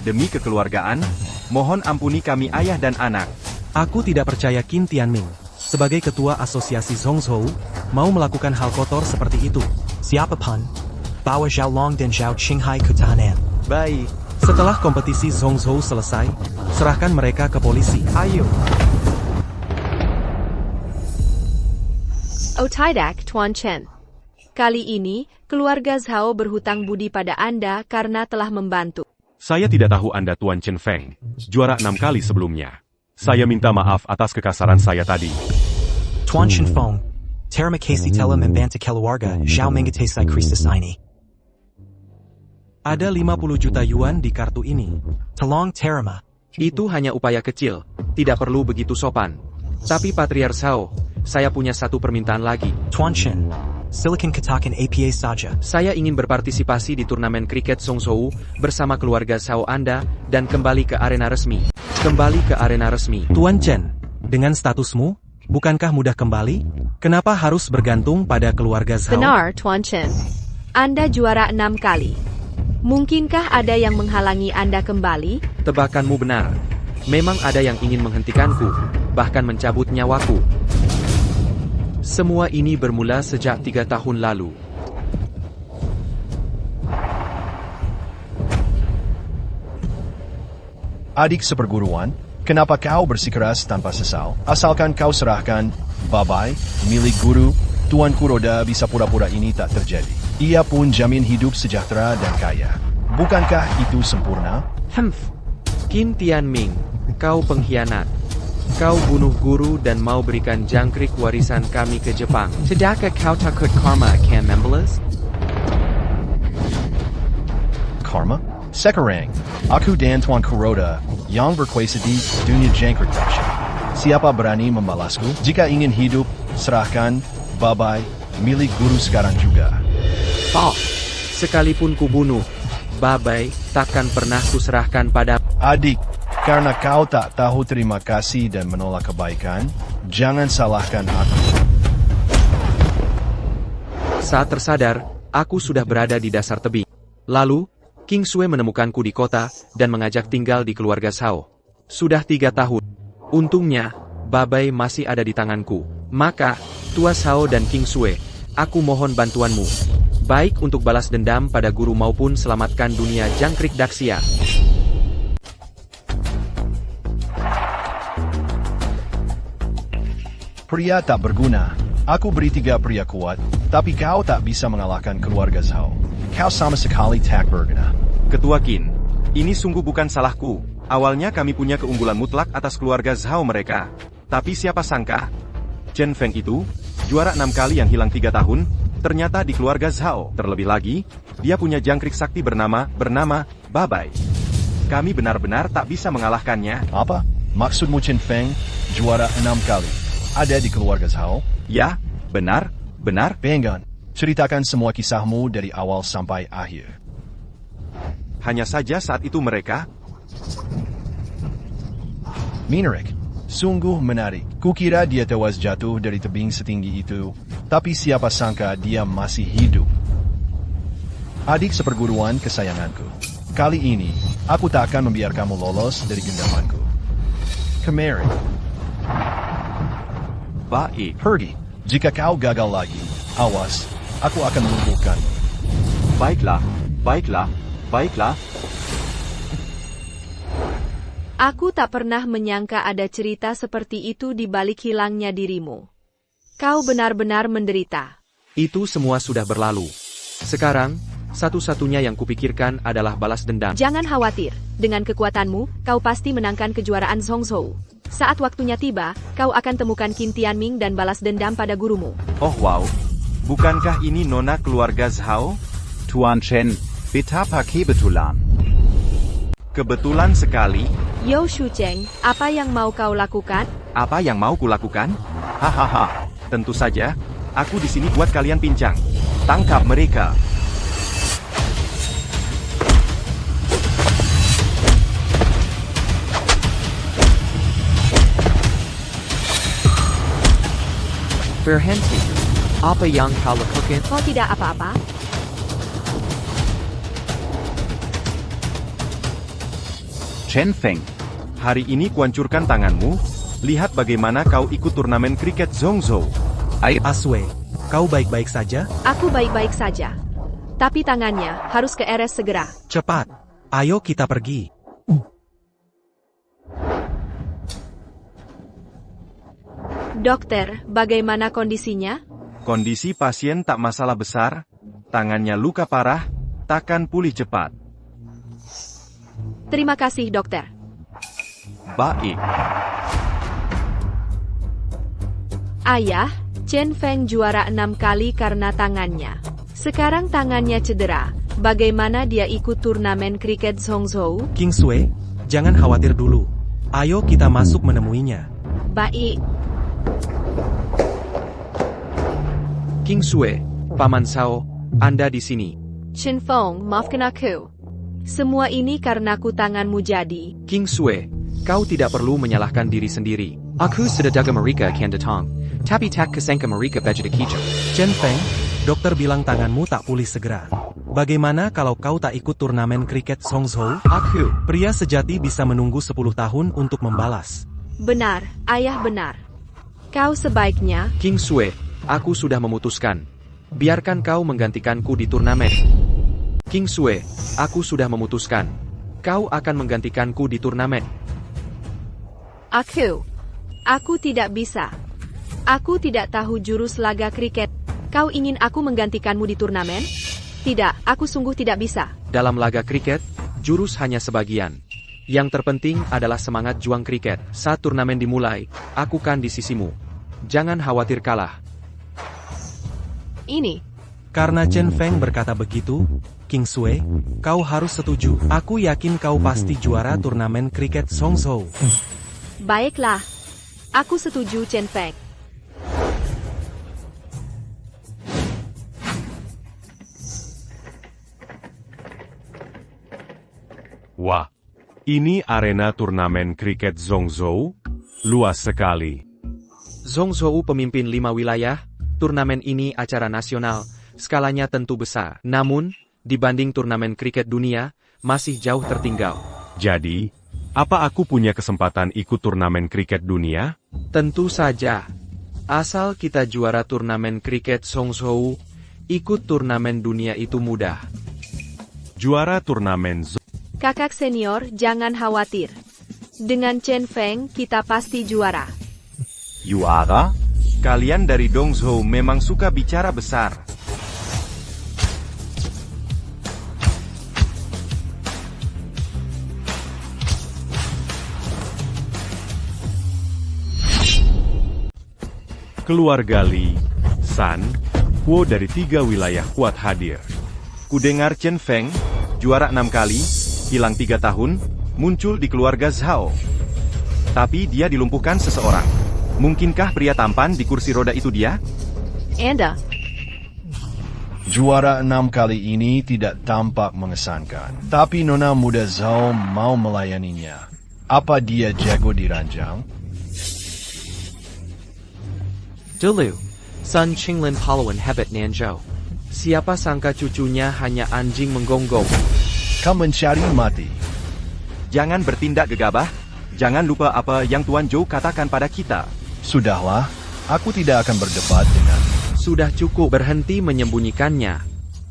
Demi kekeluargaan, mohon ampuni kami ayah dan anak. Aku tidak percaya Qin Tianming, sebagai ketua asosiasi Zhongzhou, mau melakukan hal kotor seperti itu. Siapa Pan? Bawa Zhao Long dan Zhao Qinghai ke tahanan. Baik. Setelah kompetisi Zhongzhou selesai, serahkan mereka ke polisi. Ayo. Otaidak Tuan Chen. Kali ini, keluarga Zhao berhutang budi pada Anda karena telah membantu. Saya tidak tahu Anda Tuan Chen Feng, juara 6 kali sebelumnya. Saya minta maaf atas kekasaran saya tadi. Tuan Chen Feng, terima kasih telah membantu keluarga Zhao mengatasi krisis ini. Ada 50 juta yuan di kartu ini. Tolong terima. Itu hanya upaya kecil, tidak perlu begitu sopan. Tapi Patriar Zhao, saya punya satu permintaan lagi. Tuan Chen, silakan katakan APA saja. Saya ingin berpartisipasi di turnamen kriket Zhongzhou bersama keluarga Zhao Anda dan kembali ke arena resmi. Tuan Chen, dengan statusmu, bukankah mudah kembali? Kenapa harus bergantung pada keluarga Zhao? Benar, Tuan Chen. Anda juara 6 kali. Mungkinkah ada yang menghalangi Anda kembali? Tebakanmu benar. Memang ada yang ingin menghentikanku, bahkan mencabut nyawaku. Semua ini bermula sejak 3 tahun lalu. Adik seperguruan, kenapa kau bersikeras tanpa sesal? Asalkan kau serahkan, Babai, milik guru, Tuan Kuroda bisa pura-pura ini tak terjadi. Ia pun jamin hidup sejahtera dan kaya. Bukankah itu sempurna? Qin Tianming, kau pengkhianat. Kau bunuh guru dan mau berikan jangkrik warisan kami ke Jepang. Tidakkah kau takut karma akan membalas? Karma? Sekarang, aku dan Tuan Kuroda yang berkuasa di dunia jangkrik dahsyat. Siapa berani membalasku? Jika ingin hidup, serahkan Babai milik guru sekarang juga. Sekalipun ku bunuh Babai, takkan pernah kuserahkan pada Adik, karena kau tak tahu terima kasih dan menolak kebaikan, jangan salahkan aku. Saat tersadar, aku sudah berada di dasar tebing. Lalu, King Sue menemukanku di kota dan mengajak tinggal di keluarga Zhao. Sudah 3 tahun. Untungnya, Babai masih ada di tanganku. Maka, Tua Zhao dan King Sue, aku mohon bantuanmu. Baik untuk balas dendam pada guru maupun selamatkan dunia jangkrik Daxia. Pria tak berguna. Aku beri 3 pria kuat, tapi kau tak bisa mengalahkan keluarga Zhao. Kau sama sekali tak berguna. Ketua Qin, ini sungguh bukan salahku. Awalnya kami punya keunggulan mutlak atas keluarga Zhao mereka. Tapi siapa sangka, Chen Feng itu, juara 6 kali yang hilang 3 tahun, ternyata di keluarga Zhao. Terlebih lagi, dia punya jangkrik sakti bernama Babai. Kami benar-benar tak bisa mengalahkannya. Apa? Maksudmu Chen Feng, juara 6 kali, ada di keluarga Zhao? Ya, benar. Benggan, ceritakan semua kisahmu dari awal sampai akhir. Hanya saja saat itu mereka menarik. Sungguh menarik. Kukira dia tewas jatuh dari tebing setinggi itu, tapi siapa sangka dia masih hidup. Adik seperguruan kesayanganku. Kali ini, aku tak akan membiarkan kamu lolos dari genggamanku. Kemari. baik. Pergi. Jika kau gagal lagi, awas, aku akan melumpuhkanmu. Baiklah. Aku tak pernah menyangka ada cerita seperti itu di balik hilangnya dirimu. Kau benar-benar menderita. Itu semua sudah berlalu. Sekarang, satu-satunya yang kupikirkan adalah balas dendam. Jangan khawatir, dengan kekuatanmu, kau pasti menangkan kejuaraan Zhongzhou. Saat waktunya tiba, kau akan temukan Qin Tianming dan balas dendam pada gurumu. Oh wow, bukankah ini nona keluarga Zhao? Tuan Chen, betapa kebetulan. Kebetulan sekali. Yo Shucheng, apa yang mau kau lakukan? Apa yang mau kulakukan? Hahaha, tentu saja, aku di sini buat kalian pincang. Tangkap mereka. Berhenti. Apa yang kau lakukan? Kau tidak apa-apa? Chen Feng, Hari ini kuhancurkan tanganmu. Lihat bagaimana kau ikut turnamen kriket Zhongzhou. Aswei, kau baik-baik saja? Aku baik-baik saja. Tapi tangannya harus ke RS segera. Cepat, ayo kita pergi. Dokter, bagaimana kondisinya? Kondisi pasien tak masalah besar. Tangannya luka parah, takkan pulih cepat. Terima kasih, dokter. Baik. Ayah, Chen Feng juara 6 kali karena tangannya. Sekarang tangannya cedera. Bagaimana dia ikut turnamen kriket Zhongzhou? King Sue, jangan khawatir dulu. Ayo kita masuk menemuinya. Baik. King Sue, Paman Zhao, Anda di sini. Chen Feng, maafkan aku. Semua ini karenaku tanganmu jadi. King Sue, kau tidak perlu menyalahkan diri sendiri. Aku sudah jaga mereka kan datang. Tapi tak kesangka mereka bejat kicau. Chen Feng, dokter bilang tanganmu tak pulih segera. Bagaimana kalau kau tak ikut turnamen kriket Zhongzhou? Aku, Pria sejati bisa menunggu 10 tahun untuk membalas. Benar, ayah benar. Kau sebaiknya... King Sue, aku sudah memutuskan. Biarkan kau menggantikanku di turnamen. King Sue, aku sudah memutuskan. Kau akan menggantikanku di turnamen. Aku tidak bisa. Aku tidak tahu jurus laga kriket. Kau ingin aku menggantikanmu di turnamen? Tidak, aku sungguh tidak bisa. Dalam laga kriket, jurus hanya sebagian. Yang terpenting adalah semangat juang kriket. Saat turnamen dimulai, aku kan di sisimu. Jangan khawatir kalah. Ini. Karena Chen Feng berkata begitu, King Sui, kau harus setuju. Aku yakin kau pasti juara turnamen kriket Zhongzhou. Baiklah. Aku setuju Chen Feng. Wah, ini arena turnamen kriket Zhongzhou? Luas sekali. Zhongzhou pemimpin 5 wilayah, turnamen ini acara nasional, skalanya tentu besar. Namun, dibanding turnamen kriket dunia, masih jauh tertinggal. Jadi, apa aku punya kesempatan ikut turnamen kriket dunia? Tentu saja. Asal kita juara turnamen kriket Zhongzhou, ikut turnamen dunia itu mudah. Juara turnamen Kakak senior, jangan khawatir. Dengan Chen Feng, kita pasti juara. Juara? Kalian dari Dongzhou memang suka bicara besar. Keluarga Li, San, Kuo dari 3 wilayah kuat hadir. Kudengar Chen Feng, juara 6 kali, hilang 3 tahun, muncul di keluarga Zhao. Tapi dia dilumpuhkan seseorang. Mungkinkah pria tampan di kursi roda itu dia? Anda. Juara 6 kali ini tidak tampak mengesankan. Tapi nona muda Zhao mau melayaninya. Apa dia jago di ranjang? Dulu, Sun Qinglin pahlawan hebat Nanzhou. Siapa sangka cucunya hanya anjing menggonggong. Kau mencari mati. Jangan bertindak gegabah. Jangan lupa apa yang Tuan Zhou katakan pada kita. Sudahlah, aku tidak akan berdebat dengan. Sudah cukup berhenti menyembunyikannya.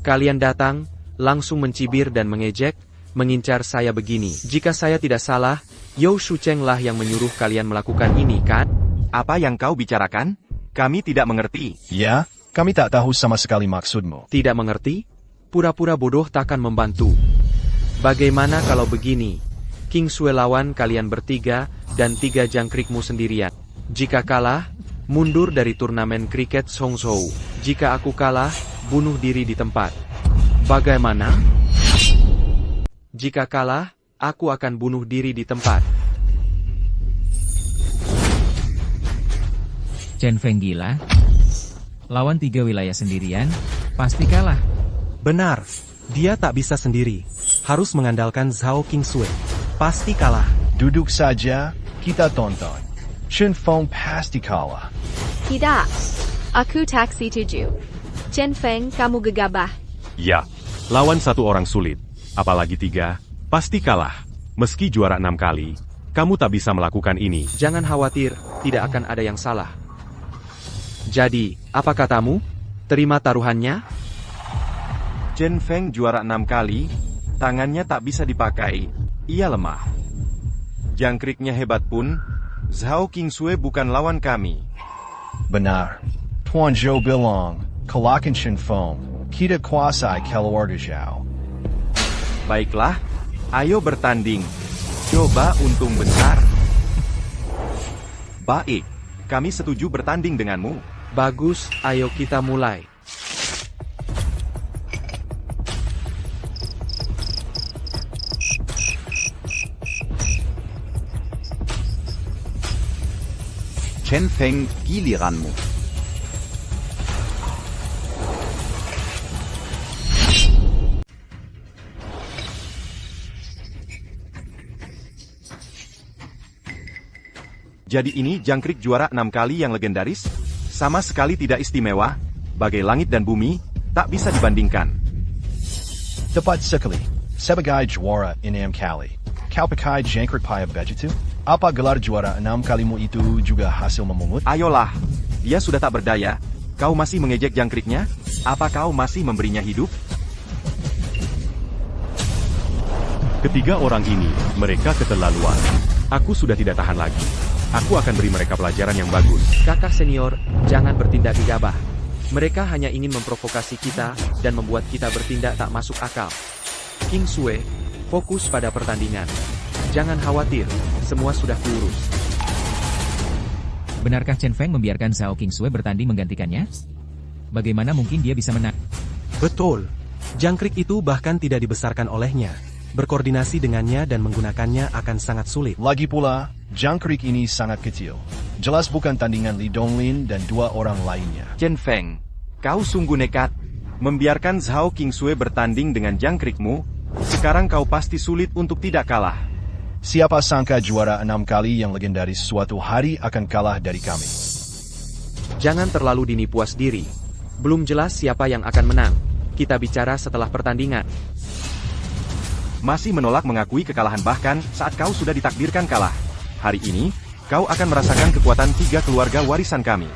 Kalian datang, langsung mencibir dan mengejek, mengincar saya begini. Jika saya tidak salah, Yao Shucheng lah yang menyuruh kalian melakukan ini, kan? Apa yang kau bicarakan? Kami tidak mengerti. Ya, kami tak tahu sama sekali maksudmu. Tidak mengerti? Pura-pura bodoh takkan membantu. Bagaimana kalau begini? King Sui lawan kalian bertiga, dan 3 jangkrikmu sendirian. Jika kalah, mundur dari turnamen kriket Zhongzhou. Jika aku kalah, bunuh diri di tempat. Bagaimana? Jika kalah, aku akan bunuh diri di tempat. Chen Feng gila? Lawan 3 wilayah sendirian, pasti kalah. Benar, dia tak bisa sendiri. Harus mengandalkan Zhao King Sui. Pasti kalah. Duduk saja, kita tonton. Chen Feng pasti kalah. Tidak. Aku tak setuju. Chen Feng, kamu gegabah. Ya, lawan 1 orang sulit. Apalagi 3, pasti kalah. Meski juara 6 kali, kamu tak bisa melakukan ini. Jangan khawatir, tidak akan ada yang salah. Jadi, apa katamu? Terima taruhannya? Chen Feng juara 6 kali, tangannya tak bisa dipakai. Ia lemah. Jangkriknya hebat pun, Zhao King Sui bukan lawan kami. Benar. Tuan Zhou bilang, kalahkan Chen Feng. Kita kuasai keluarga Zhao. Baiklah, ayo bertanding. Coba untung besar. Baik, kami setuju bertanding denganmu. Bagus, ayo kita mulai. Chen Feng, giliranmu. Jadi ini jangkrik juara 6 kali yang legendaris? Sama sekali tidak istimewa, bagai langit dan bumi, tak bisa dibandingkan. Tepat sekali. Sebagai juara 6 kali. Kau pakai jangkrik paya begitu? Apa gelar juara 6 kalimu itu juga hasil memungut? Ayolah, dia sudah tak berdaya. Kau masih mengejek jangkriknya? Apa kau masih memberinya hidup? Ketiga orang ini, mereka keterlaluan. Aku sudah tidak tahan lagi. Aku akan beri mereka pelajaran yang bagus. Kakak senior, jangan bertindak gegabah. Mereka hanya ingin memprovokasi kita, dan membuat kita bertindak tak masuk akal. King Sui, fokus pada pertandingan. Jangan khawatir, semua sudah kurus. Benarkah Chen Feng membiarkan Zhao Qingsui bertanding menggantikannya? Bagaimana mungkin dia bisa menang? Betul. Jangkrik itu bahkan tidak dibesarkan olehnya. Berkoordinasi dengannya dan menggunakannya akan sangat sulit. Lagi pula, jangkrik ini sangat kecil. Jelas bukan tandingan Li Donglin dan dua orang lainnya. Chen Feng, kau sungguh nekat. Membiarkan Zhao Qingsui bertanding dengan jangkrikmu, sekarang kau pasti sulit untuk tidak kalah. Siapa sangka juara 6 kali yang legendaris suatu hari akan kalah dari kami. Jangan terlalu dini puas diri. Belum jelas siapa yang akan menang. Kita bicara setelah pertandingan. Masih menolak mengakui kekalahan bahkan saat kau sudah ditakdirkan kalah. Hari ini, kau akan merasakan kekuatan 3 keluarga warisan kami.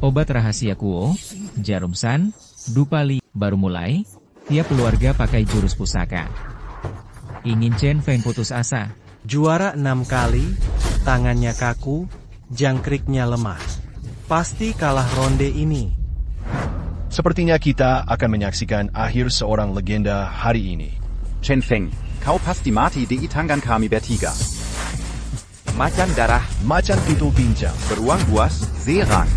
Obat rahasia Kuo, Jarum San, Dupali, baru mulai, tiap keluarga pakai jurus pusaka. Ingin Chen Feng putus asa. Juara 6 kali, tangannya kaku, jangkriknya lemah. Pasti kalah ronde ini. Sepertinya kita akan menyaksikan akhir seorang legenda hari ini. Chen Feng, kau pasti mati di tangan kami bertiga. Macan darah, Macan Pitul Pincang, beruang buas, Serang.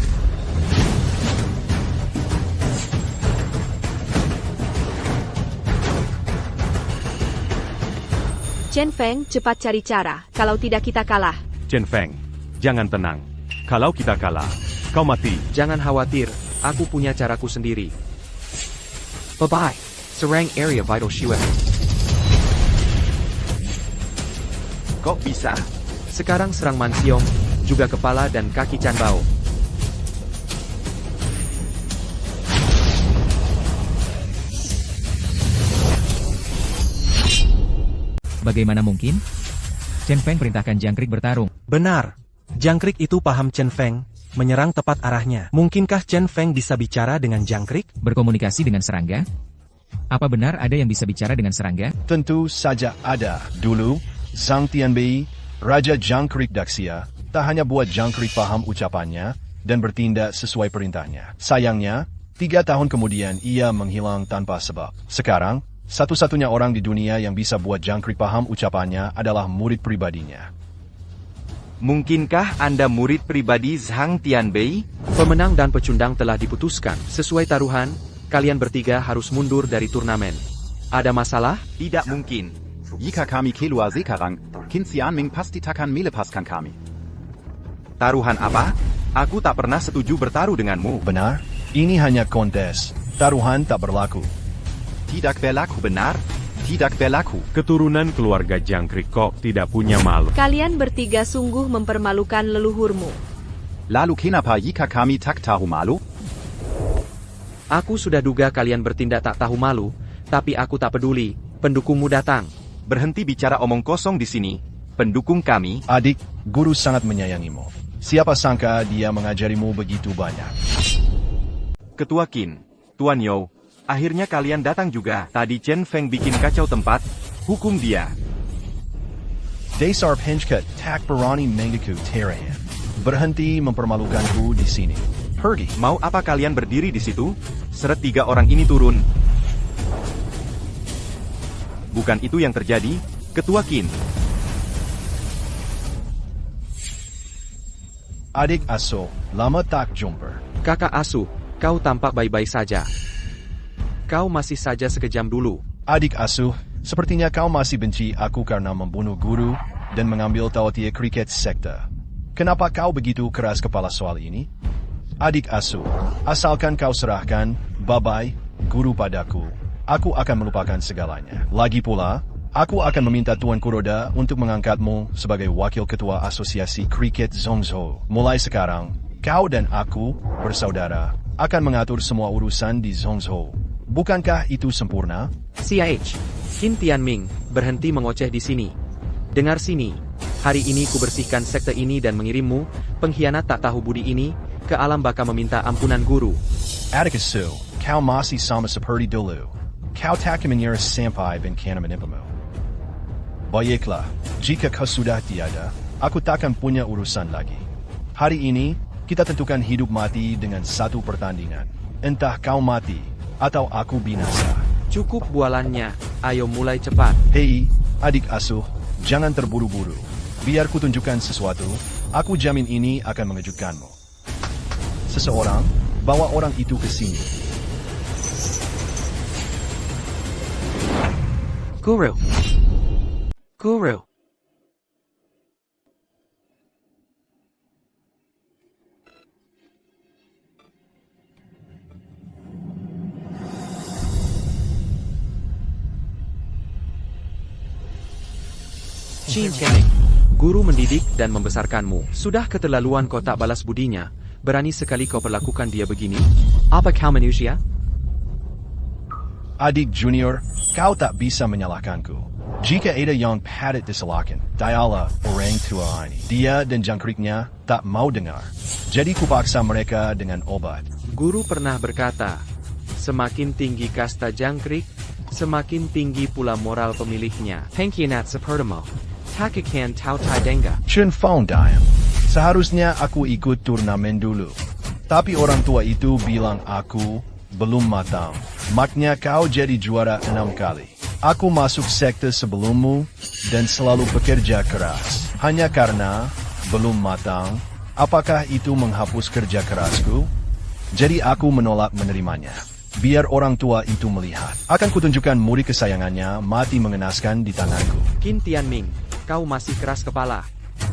Chen Feng, cepat cari cara, kalau tidak kita kalah. Chen Feng, jangan tenang. Kalau kita kalah, kau mati. Jangan khawatir, aku punya caraku sendiri. Bye-bye. Serang area vital Shi weapon. kok bisa? Sekarang serang Mansiong, juga kepala dan kaki Chan Bao. Bagaimana mungkin? Chen Feng perintahkan jangkrik bertarung. Benar. Jangkrik itu paham Chen Feng, menyerang tepat arahnya. Mungkinkah Chen Feng bisa bicara dengan jangkrik? Berkomunikasi dengan serangga? Apa benar ada yang bisa bicara dengan serangga? Tentu saja ada. Dulu, Zhang Tianbei, Raja Jangkrik Daxia, tak hanya buat jangkrik paham ucapannya dan bertindak sesuai perintahnya. Sayangnya, 3 tahun kemudian ia menghilang tanpa sebab. Sekarang, satu-satunya orang di dunia yang bisa buat jangkrik paham ucapannya adalah murid pribadinya. Mungkinkah Anda murid pribadi Zhang Tianbei? Pemenang dan pecundang telah diputuskan. Sesuai taruhan, kalian bertiga harus mundur dari turnamen. Ada masalah? Tidak mungkin. Jika kami keluar sekarang, Qin Ming pasti takkan melepaskan kami. Taruhan apa? Aku tak pernah setuju bertaruh denganmu. Benar? Ini hanya kontes. Taruhan tak berlaku. Tidak berlaku benar, tidak berlaku. Keturunan keluarga jangkrik kok tidak punya malu. Kalian bertiga sungguh mempermalukan leluhurmu. Lalu kenapa jika kami tak tahu malu? Aku sudah duga kalian bertindak tak tahu malu, tapi aku tak peduli, pendukungmu datang. Berhenti bicara omong kosong di sini. Pendukung kami. Adik, guru sangat menyayangimu. Siapa sangka dia mengajarimu begitu banyak. Ketua Qin, Tuan You, akhirnya kalian datang juga. Tadi Chen Feng bikin kacau tempat, hukum dia. Dasar Pinchkut tak berani mengaku terahan. Berhenti mempermalukanku di sini. Pergi. Mau apa kalian berdiri di situ? Seret 3 orang ini turun. Bukan itu yang terjadi, Ketua Qin. Adik asuh, lama tak jumpa. Kakak asuh, kau tampak baik-baik saja. Kau masih saja sekejam dulu. Adik asuh, sepertinya kau masih benci aku karena membunuh guru dan mengambil tautia kriket sekte. Kenapa kau begitu keras kepala soal ini? Adik asuh, asalkan kau serahkan, bye-bye, guru padaku, aku akan melupakan segalanya. Lagi pula, aku akan meminta Tuan Kuroda untuk mengangkatmu sebagai wakil ketua asosiasi kriket Zhongzhou. Mulai sekarang, Kau dan aku, bersaudara, akan mengatur semua urusan di Zhongzhou. Bukankah itu sempurna? CIH, Qin Tianming, berhenti mengoceh di sini. Dengar sini, hari ini ku bersihkan sekte ini dan mengirimmu, pengkhianat tak tahu budi ini, ke alam baka meminta ampunan guru. Atticus Su, kau masih sama seperti dulu. Kau tak mengira sampai bencana menimpamu. Baiklah, jika kau sudah tiada, aku takkan punya urusan lagi. Hari ini, kita tentukan hidup mati dengan satu pertandingan. Entah kau mati, atau aku binasa. Cukup bualannya, ayo mulai cepat. Hei, adik asuh, jangan terburu-buru. Biar kutunjukkan sesuatu, aku jamin ini akan mengejutkanmu. Seseorang, bawa orang itu ke sini. Guru. Guru. Qin Tianming, guru mendidik dan membesarkanmu. Sudah keterlaluan kau tak balas budinya. Berani sekali kau perlakukan dia begini? Apa kau manusia? Adik junior, kau tak bisa menyalahkanku. Jika ada yang patut disalahkan, dialah orang tua ini. Dia dan jangkriknya tak mau dengar. Jadi kupaksa mereka dengan obat. Guru pernah berkata, semakin tinggi kasta jangkrik, semakin tinggi pula moral pemiliknya. Pengkhianat sepertimu, tak akan tahu denga. Chen Fong diam. Seharusnya aku ikut turnamen dulu. Tapi orang tua itu bilang aku belum matang. Maknya kau jadi juara 6 kali. Aku masuk sekte sebelummu dan selalu bekerja keras. Hanya karena belum matang, apakah itu menghapus kerja kerasku? Jadi aku menolak menerimanya. Biar orang tua itu melihat. Akan kutunjukkan murid kesayangannya mati mengenaskan di tanganku. Qin Tianming, kau masih keras kepala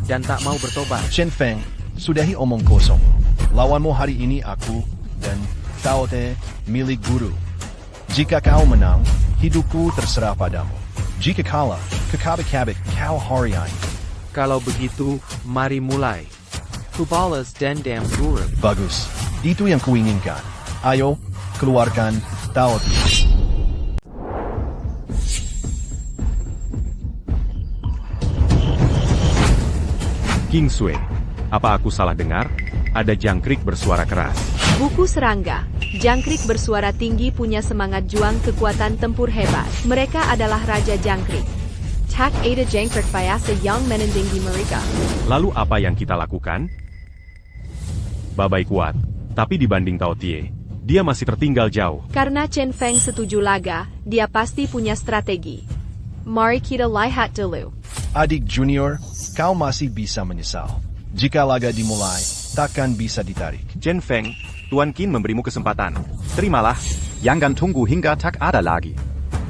dan tak mau bertobat. Chen Feng, sudahi omong kosong. Lawanmu hari ini aku dan Tao Te milik guru. Jika kau menang, hidupku terserah padamu. Jika kalah, kekabik-kabik kau hari ini. Kalau begitu, mari mulai. Ku balas dendam guru. Bagus, itu yang kuinginkan. Ayo, keluarkan Tao Te. King Sui, apa aku salah dengar? Ada jangkrik bersuara keras. Buku serangga. Jangkrik bersuara tinggi punya semangat juang kekuatan tempur hebat. Mereka adalah Raja Jangkrik. Tak ada jangkrik biasa yang menanding di mereka. Lalu apa yang kita lakukan? Babai kuat, tapi dibanding Tao Tie, dia masih tertinggal jauh. Karena Chen Feng setuju laga, dia pasti punya strategi. Mari kita lihat dulu. Adik junior, kau masih bisa menyesal. Jika laga dimulai, takkan bisa ditarik. Chen Feng, Tuan Qin memberimu kesempatan. Terimalah. Jangan tunggu hingga tak ada lagi.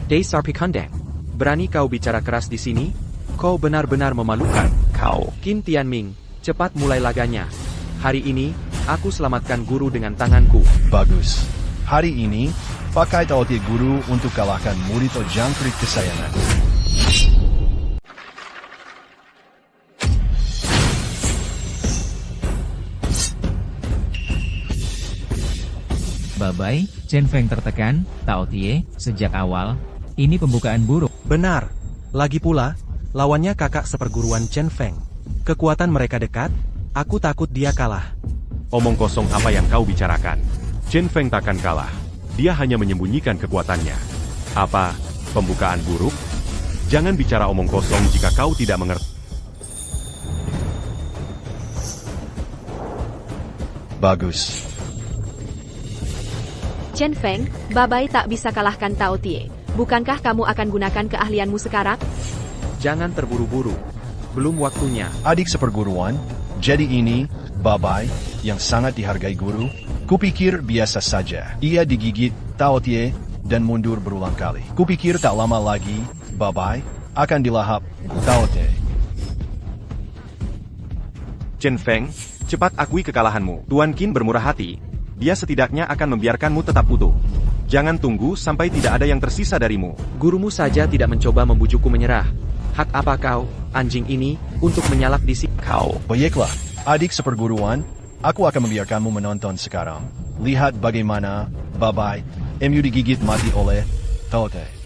Dasar pikandang. Berani kau bicara keras di sini? Kau benar-benar memalukan. Kau. Qin Tianming, cepat mulai laganya. Hari ini, aku selamatkan guru dengan tanganku. Bagus. Hari ini, pakai Tao Te guru untuk kalahkan murid jangkrik kesayangan. Babai, Chen Feng tertekan, Tao Tie, sejak awal, ini pembukaan buruk. Benar. Lagi pula, lawannya kakak seperguruan Chen Feng. Kekuatan mereka dekat, aku takut dia kalah. Omong kosong apa yang kau bicarakan? Chen Feng takkan kalah. Dia hanya menyembunyikan kekuatannya. Apa, pembukaan buruk? Jangan bicara omong kosong jika kau tidak mengerti. Bagus. Chen Feng, Babai tak bisa kalahkan Tao Tie. Bukankah kamu akan gunakan keahlianmu sekarang? Jangan terburu-buru. Belum waktunya. Adik seperguruan, jadi ini, Babai, yang sangat dihargai guru, kupikir biasa saja. Ia digigit Tao Tie dan mundur berulang kali. Kupikir tak lama lagi, Babai, akan dilahap Tao Tie. Chen Feng, cepat akui kekalahanmu. Tuan Qin bermurah hati. Dia setidaknya akan membiarkanmu tetap utuh. Jangan tunggu sampai tidak ada yang tersisa darimu. Gurumu saja tidak mencoba membujukku menyerah. Hak apa kau, anjing ini, untuk menyalak di sini? Kau. Baiklah, adik seperguruan, Aku akan membiarkanmu menonton sekarang. Lihat bagaimana, Babai, MU digigit mati oleh Tote.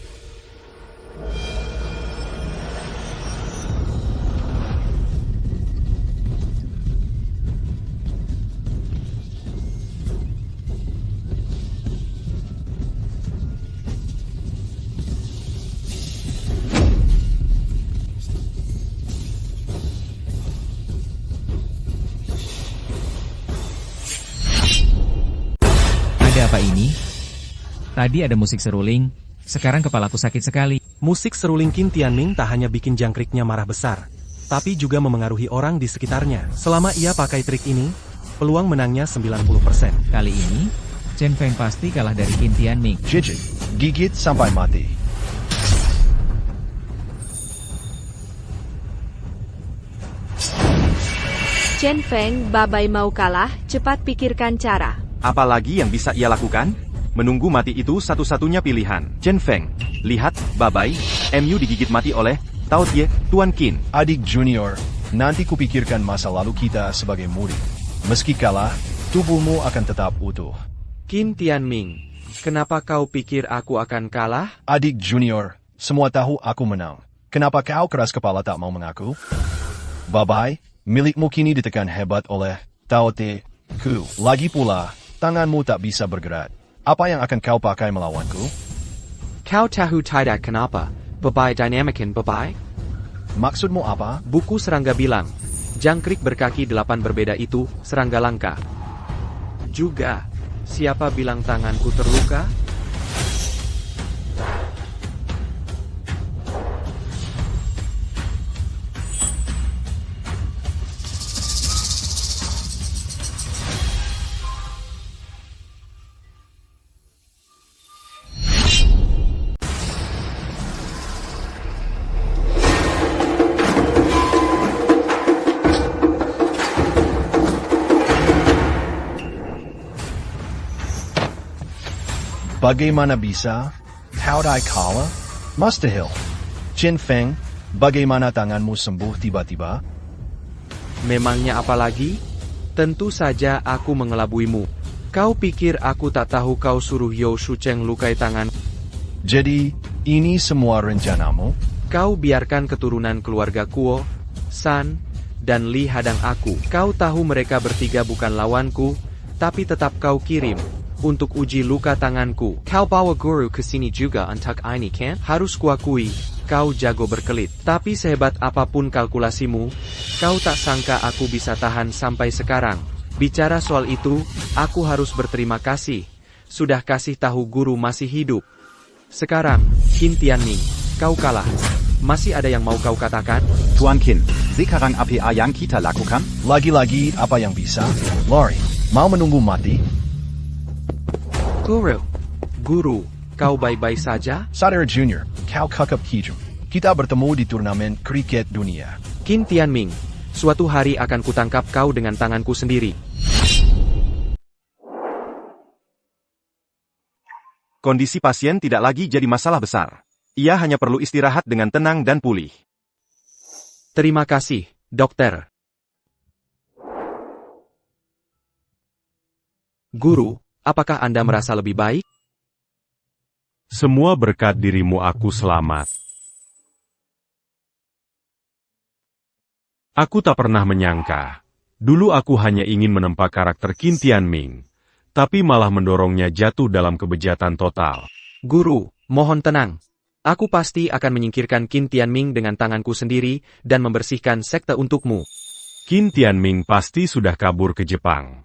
Ada apa ini? Tadi ada musik seruling, sekarang kepalaku sakit sekali. Musik seruling Qin Tianming tak hanya bikin jangkriknya marah besar, tapi juga memengaruhi orang di sekitarnya. Selama ia pakai trik ini, peluang menangnya 90%. Kali ini, Chen Feng pasti kalah dari Qin Tianming. Jijik, gigit sampai mati. Chen Feng, Babai mau kalah, cepat pikirkan cara. Apalagi yang bisa ia lakukan? Menunggu mati itu satu-satunya pilihan. Chen Feng, lihat, Babai, MU digigit mati oleh Tao Tie, Tuan Qin. Adik junior, nanti kupikirkan masa lalu kita sebagai murid. Meski kalah, tubuhmu akan tetap utuh. Qin Tianming, kenapa kau pikir aku akan kalah? Adik junior, semua tahu aku menang. Kenapa kau keras kepala tak mau mengaku? Babai, milikmu kini ditekan hebat oleh Tao Te Ku. Lagi pula, tanganmu tak bisa bergerak. Apa yang akan kau pakai melawanku? Kau tahu tidak kenapa? Babai Dynamicin Babai? Maksudmu apa? Buku serangga bilang, jangkrik berkaki 8 berbeda itu serangga langka. Juga, siapa bilang tanganku terluka? Bagaimana bisa? How did I kalah? Mustahil. Chen Feng, bagaimana tanganmu sembuh tiba-tiba? Memangnya apa lagi? Tentu saja aku mengelabuimu. Kau pikir aku tak tahu kau suruh Yao Shucheng lukai tangan? Jadi, ini semua rencanamu? Kau biarkan keturunan keluarga Kuo, San, dan Li hadang aku. Kau tahu mereka bertiga bukan lawanku, tapi tetap kau kirim untuk uji luka tanganku. Kau bawa guru ke sini juga untuk ini kan? Harus kuakui, kau jago berkelit. Tapi sehebat apapun kalkulasimu, kau tak sangka aku bisa tahan sampai sekarang. Bicara soal itu, aku harus berterima kasih. Sudah kasih tahu guru masih hidup. Sekarang, Qin Tianming, kau kalah. Masih ada yang mau kau katakan? Tuan Qin, sekarang apa yang kita lakukan? Lagi-lagi apa yang bisa? Lori, mau menunggu mati? Guru, kau baik-baik saja? Saudara junior, kau kakap hijau. Kita bertemu di turnamen kriket dunia. Qin Tianming, suatu hari akan kutangkap kau dengan tanganku sendiri. Kondisi pasien tidak lagi jadi masalah besar. Ia hanya perlu istirahat dengan tenang dan pulih. Terima kasih, dokter. Guru, apakah Anda merasa lebih baik? Semua berkat dirimu aku selamat. Aku tak pernah menyangka. Dulu aku hanya ingin menempa karakter Qin Tianming, tapi malah mendorongnya jatuh dalam kebejatan total. Guru, mohon tenang. Aku pasti akan menyingkirkan Qin Tianming dengan tanganku sendiri dan membersihkan sekte untukmu. Qin Tianming pasti sudah kabur ke Jepang.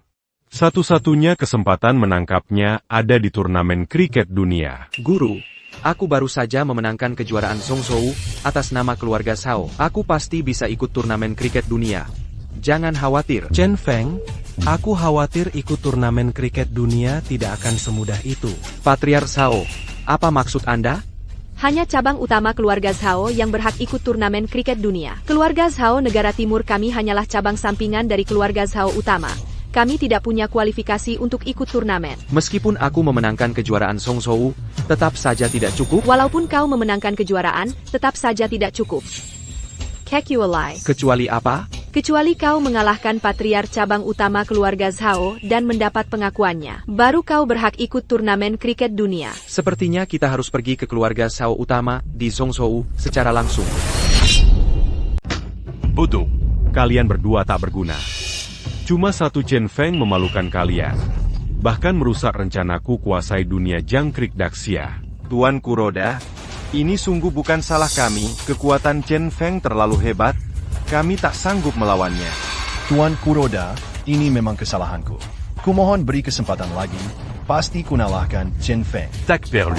Satu-satunya kesempatan menangkapnya ada di turnamen kriket dunia. Guru, aku baru saja memenangkan kejuaraan Zhongzhou atas nama keluarga Zhao. Aku pasti bisa ikut turnamen kriket dunia. Jangan khawatir. Chen Feng, aku khawatir ikut turnamen kriket dunia tidak akan semudah itu. Patriark Zhao, apa maksud Anda? Hanya cabang utama keluarga Zhao yang berhak ikut turnamen kriket dunia. Keluarga Zhao negara timur kami hanyalah cabang sampingan dari keluarga Zhao utama. Kami tidak punya kualifikasi untuk ikut turnamen. Meskipun aku memenangkan kejuaraan Zhongzhou, tetap saja tidak cukup. Walaupun kau memenangkan kejuaraan, tetap saja tidak cukup. Kecuali Kecuali apa? Kecuali kau mengalahkan patriar cabang utama keluarga Zhao dan mendapat pengakuannya, baru kau berhak ikut turnamen kriket dunia. Sepertinya kita harus pergi ke keluarga Zhao utama di Zhongzhou secara langsung. Bodoh. Kalian berdua tak berguna. Cuma satu Chen Feng memalukan kalian. Bahkan merusak rencanaku kuasai dunia jangkrik Daxia. Tuan Kuroda, ini sungguh bukan salah kami. Kekuatan Chen Feng terlalu hebat. Kami tak sanggup melawannya. Tuan Kuroda, ini memang kesalahanku. Kumohon beri kesempatan lagi. Pasti kunalahkan Chen Feng. Tak perlu.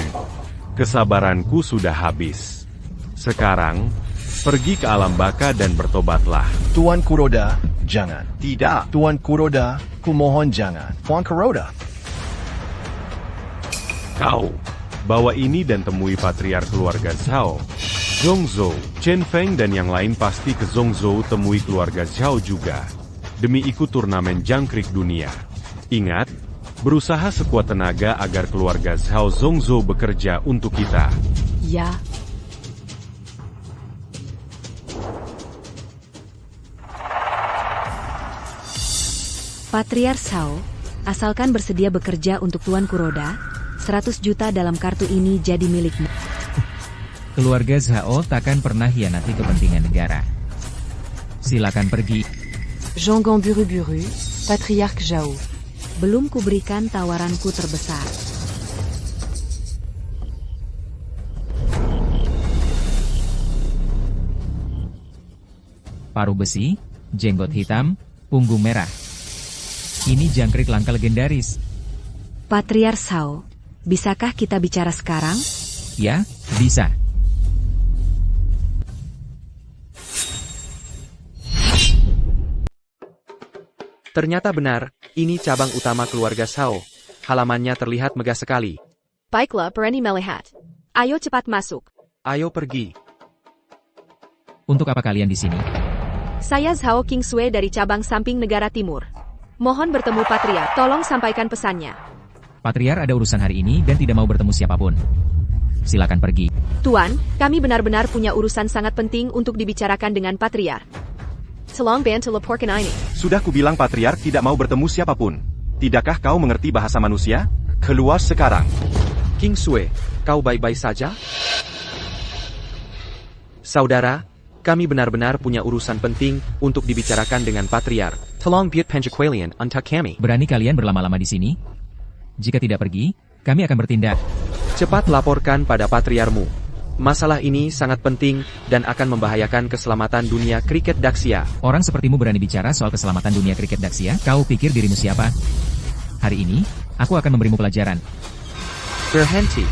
Kesabaranku sudah habis. Sekarang, pergi ke alam baka dan bertobatlah. Tuan Kuroda, jangan. Tidak. Tuan Kuroda, kumohon jangan. Tuan Kuroda. Kau, bawa ini dan temui patriar keluarga Zhao. Zhongzhou, Chen Feng dan yang lain pasti ke Zhongzhou temui keluarga Zhao juga. Demi ikut turnamen jangkrik dunia. Ingat, berusaha sekuat tenaga agar keluarga Zhao Zhongzhou bekerja untuk kita. Ya. Patriar Zhao, asalkan bersedia bekerja untuk Tuan Kuroda, 100 juta dalam kartu ini jadi milikmu. Keluarga Zhao takkan pernah hianati kepentingan negara. Silakan pergi. Jangan buru-buru, Patriark Zhao. Belum kuberikan tawaranku terbesar. Paruh besi, jenggot hitam, punggung merah. Ini jangkrik langka legendaris. Patriar Zhao, bisakah kita bicara sekarang? Ya, bisa. Ternyata benar, ini cabang utama keluarga Zhao. Halamannya terlihat megah sekali. Baiklah, berani melihat. Ayo cepat masuk. Ayo pergi. Untuk apa kalian di sini? Saya Zhao Kingsue dari cabang samping negara timur. Mohon bertemu Patriar, tolong sampaikan pesannya. Patriar ada urusan hari ini dan tidak mau bertemu siapapun. Silakan pergi. Tuan, kami benar-benar punya urusan sangat penting untuk dibicarakan dengan Patriar. Tolong bantu laporkan ini. Sudah kubilang patriark tidak mau bertemu siapapun. Tidakkah kau mengerti bahasa manusia? Keluar sekarang. Kingsue, kau baik-baik saja? Saudara, kami benar-benar punya urusan penting untuk dibicarakan dengan Patriar. Tolong biat penjaqualian untuk kami. Berani kalian berlama-lama di sini? Jika tidak pergi, kami akan bertindak. Cepat laporkan pada Patriarmu. Masalah ini sangat penting dan akan membahayakan keselamatan dunia kriket Daxia. Orang sepertimu berani bicara soal keselamatan dunia kriket Daxia? Kau pikir dirimu siapa? Hari ini, aku akan memberimu pelajaran. Berhenti.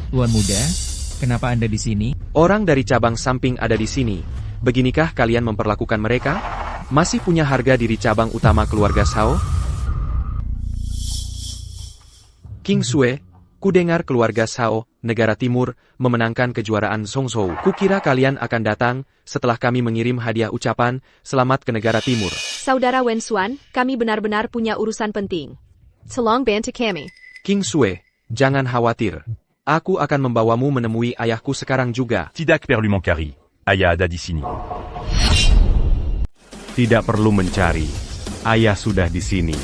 Tuan muda, kenapa Anda di sini? Orang dari cabang samping ada di sini. Beginikah kalian memperlakukan mereka? Masih punya harga diri cabang utama keluarga Zhao? Kingsue, kudengar keluarga Zhao, negara timur, memenangkan kejuaraan Zhongzhou. Kukira kalian akan datang setelah kami mengirim hadiah ucapan selamat ke negara timur. Saudara Wen Xuan, kami benar-benar punya urusan penting. Tolong bantu kami. Kingsue, jangan khawatir. Aku akan membawamu menemui ayahku sekarang juga. Tidak perlu mencari. Ayah ada di sini. Tidak perlu mencari. Ayah sudah di sini.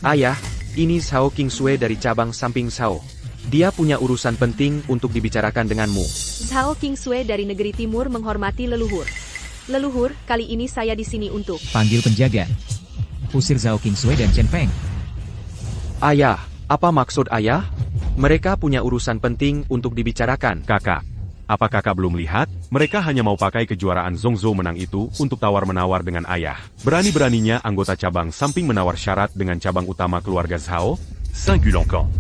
Ayah, ini Zhao Kingsue dari cabang samping Zhao. Dia punya urusan penting untuk dibicarakan denganmu. Zhao Kingsue dari negeri timur menghormati leluhur. Leluhur, kali ini saya di sini untuk... Panggil penjaga. Usir Zhao Kingsue dan Chen Feng. Ayah, apa maksud ayah? Mereka punya urusan penting untuk dibicarakan. Kakak, apa kakak belum lihat? Mereka hanya mau pakai kejuaraan Zhongzhou menang itu untuk tawar-menawar dengan ayah. Berani-beraninya anggota cabang samping menawar syarat dengan cabang utama keluarga Zhao? Singulant camp.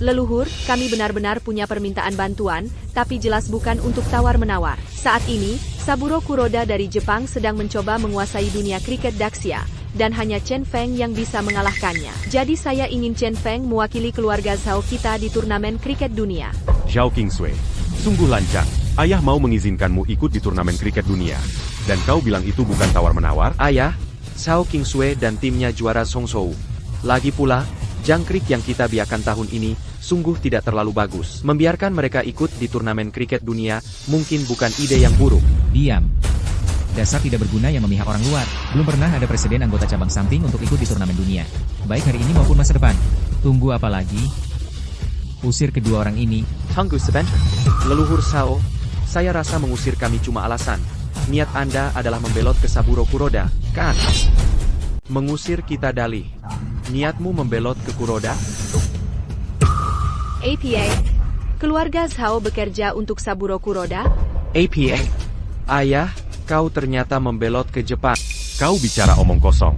Leluhur, kami benar-benar punya permintaan bantuan, tapi jelas bukan untuk tawar-menawar. Saat ini, Saburo Kuroda dari Jepang sedang mencoba menguasai dunia kriket Daxia, dan hanya Chen Feng yang bisa mengalahkannya. Jadi saya ingin Chen Feng mewakili keluarga Zhao kita di turnamen kriket dunia. Zhao Kingsue, sungguh lancang. Ayah mau mengizinkanmu ikut di turnamen kriket dunia. Dan kau bilang itu bukan tawar-menawar? Ayah, Zhao Kingsue dan timnya juara Zhongzhou. Lagi pula, jangkrik yang kita biarkan tahun ini sungguh tidak terlalu bagus. Membiarkan mereka ikut di turnamen kriket dunia, mungkin bukan ide yang buruk. Diam. Dasar tidak berguna yang memihak orang luar. Belum pernah ada presiden anggota cabang samping untuk ikut di turnamen dunia. Baik hari ini maupun masa depan. Tunggu apa lagi? Usir kedua orang ini. Tunggu sebentar. Leluhur Sao, saya rasa mengusir kami cuma alasan. Niat Anda adalah membelot ke Saburo Kuroda, kan? Mengusir kita dalih. Niatmu membelot ke Kuroda? APA, keluarga Zhao bekerja untuk Saburo Kuroda? APA, ayah, kau ternyata membelot ke Jepang. Kau bicara omong kosong.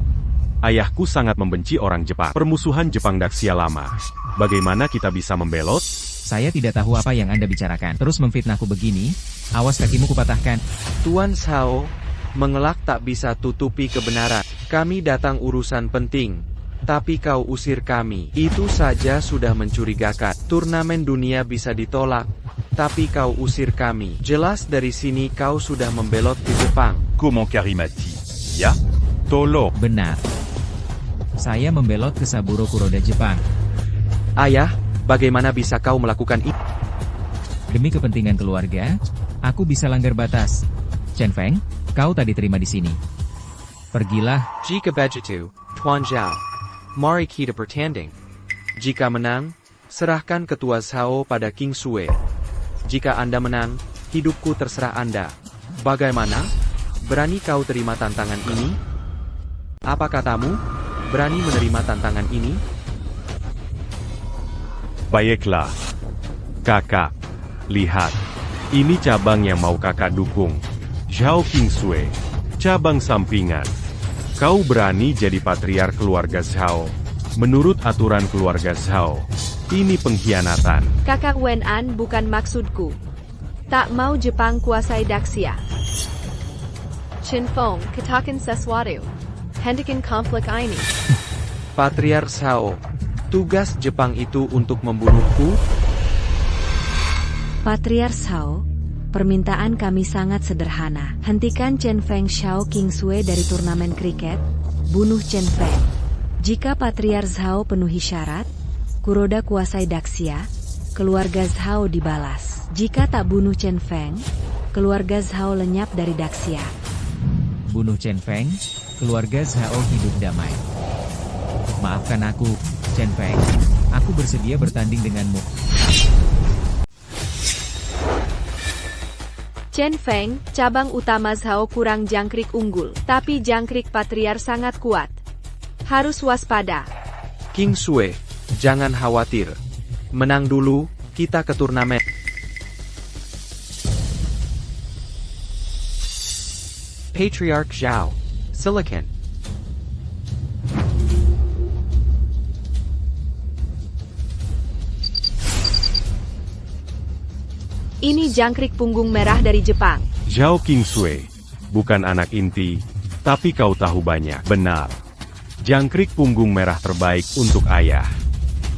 Ayahku sangat membenci orang Jepang. Permusuhan Jepang Daxia lama. Bagaimana kita bisa membelot? Saya tidak tahu apa yang Anda bicarakan. Terus memfitnahku begini, awas kakimu kupatahkan. Tuan Sao, mengelak tak bisa tutupi kebenaran. Kami datang urusan penting. Tapi kau usir kami. Itu saja sudah mencurigakan. Turnamen dunia bisa ditolak. Tapi kau usir kami. Jelas dari sini kau sudah membelot ke Jepang. Comment Karimati? Ya? Tolong. Benar. Saya membelot ke Saburo Kuroda Jepang. Ayah, bagaimana bisa kau melakukan itu? Demi kepentingan keluarga, aku bisa langgar batas. Chen Feng, kau tak diterima di sini. Pergilah. Jika begitu, Tuan Zhao, mari kita bertanding. Jika menang, serahkan ketua Zhao pada King Sui. Jika Anda menang, hidupku terserah Anda. Bagaimana? Berani kau terima tantangan ini? Apa katamu? Berani menerima tantangan ini? Baiklah. Kakak, lihat. Ini cabang yang mau kakak dukung. Zhao Kingsui, cabang sampingan. Kau berani jadi patriark keluarga Zhao. Menurut aturan keluarga Zhao, ini pengkhianatan. Kakak Wen An, bukan maksudku. Tak mau Jepang kuasai Daxia. Chen Feng, katakan sesuatu. Hentikan konflik ini. Patriark Zhao, tugas Jepang itu untuk membunuhku? Patriark Zhao, permintaan kami sangat sederhana. Hentikan Chen Feng Xiao Kingsui dari turnamen kriket, bunuh Chen Feng. Jika Patriark Zhao penuhi syarat, Kuroda kuasai Daxia, keluarga Zhao dibalas. Jika tak bunuh Chen Feng, keluarga Zhao lenyap dari Daxia. Bunuh Chen Feng, keluarga Zhao hidup damai. Maafkan aku, Chen Feng. Aku bersedia bertanding denganmu. Chen Feng, cabang utama Zhao kurang jangkrik unggul, tapi jangkrik Patriark sangat kuat. Harus waspada. King Sui, jangan khawatir. Menang dulu, kita ke turnamen. Patriark Zhao, silakan. Ini jangkrik punggung merah dari Jepang. Zhao Kingsui, bukan anak inti, tapi kau tahu banyak. Benar. Jangkrik punggung merah terbaik untuk ayah.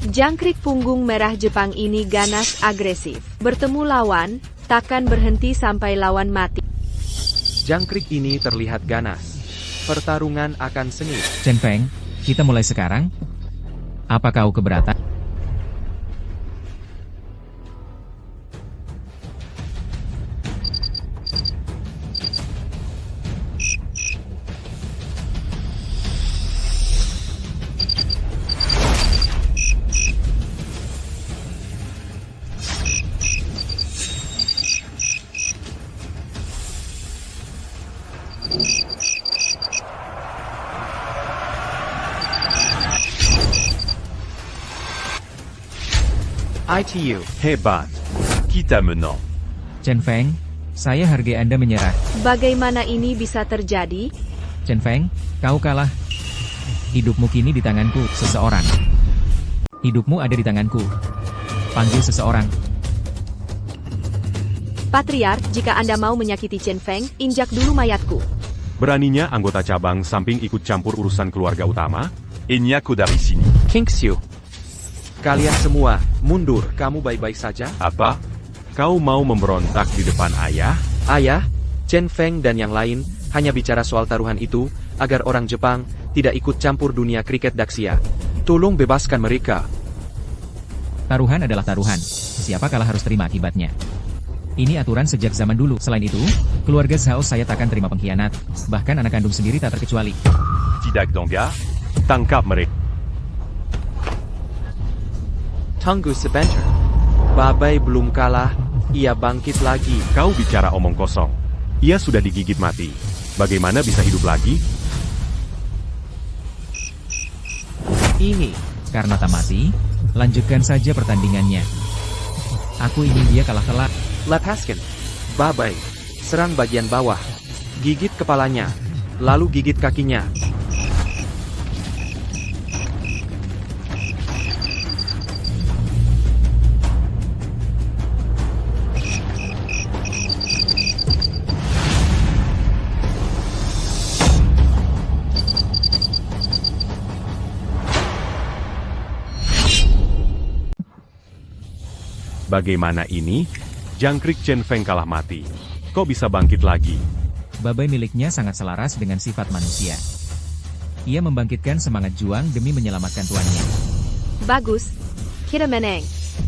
Jangkrik punggung merah Jepang ini ganas agresif. Bertemu lawan, takkan berhenti sampai lawan mati. Jangkrik ini terlihat ganas. Pertarungan akan sengit. Chen Feng, kita mulai sekarang? Apa kau keberatan? ITU. Hebat. Kita menang. Chen Feng, saya hargai Anda menyerah. Bagaimana ini bisa terjadi? Chen Feng, kau kalah. Hidupmu kini di tanganku, seseorang. Hidupmu ada di tanganku. Panggil seseorang. Patriark, jika Anda mau menyakiti Chen Feng, injak dulu mayatku. Beraninya anggota cabang samping ikut campur urusan keluarga utama? Enyaku dari sini. King Xiu. Kalian semua, mundur. Kamu baik-baik saja? Apa? Kau mau memberontak di depan ayah? Ayah, Chen Feng dan yang lain, hanya bicara soal taruhan itu, agar orang Jepang tidak ikut campur dunia kriket Daxia. Tolong bebaskan mereka. Taruhan adalah taruhan. Siapa kalah harus terima akibatnya. Ini aturan sejak zaman dulu. Selain itu, keluarga Zhao saya takkan terima pengkhianat. Bahkan anak kandung sendiri tak terkecuali. Tidak Dongga, tangkap mereka. Tunggu sebentar. Babai belum kalah, ia bangkit lagi. Kau bicara omong kosong. Ia sudah digigit mati. Bagaimana bisa hidup lagi? Ini, karena tak mati, lanjutkan saja pertandingannya. Aku ingin dia kalah telak. Lepaskan. Babai. Serang bagian bawah. Gigit kepalanya. Lalu gigit kakinya. Bagaimana ini? Jangkrik Chen Feng kalah mati. Kok bisa bangkit lagi? Babai miliknya sangat selaras dengan sifat manusia. Ia membangkitkan semangat juang demi menyelamatkan tuannya. Bagus. Kira meneng.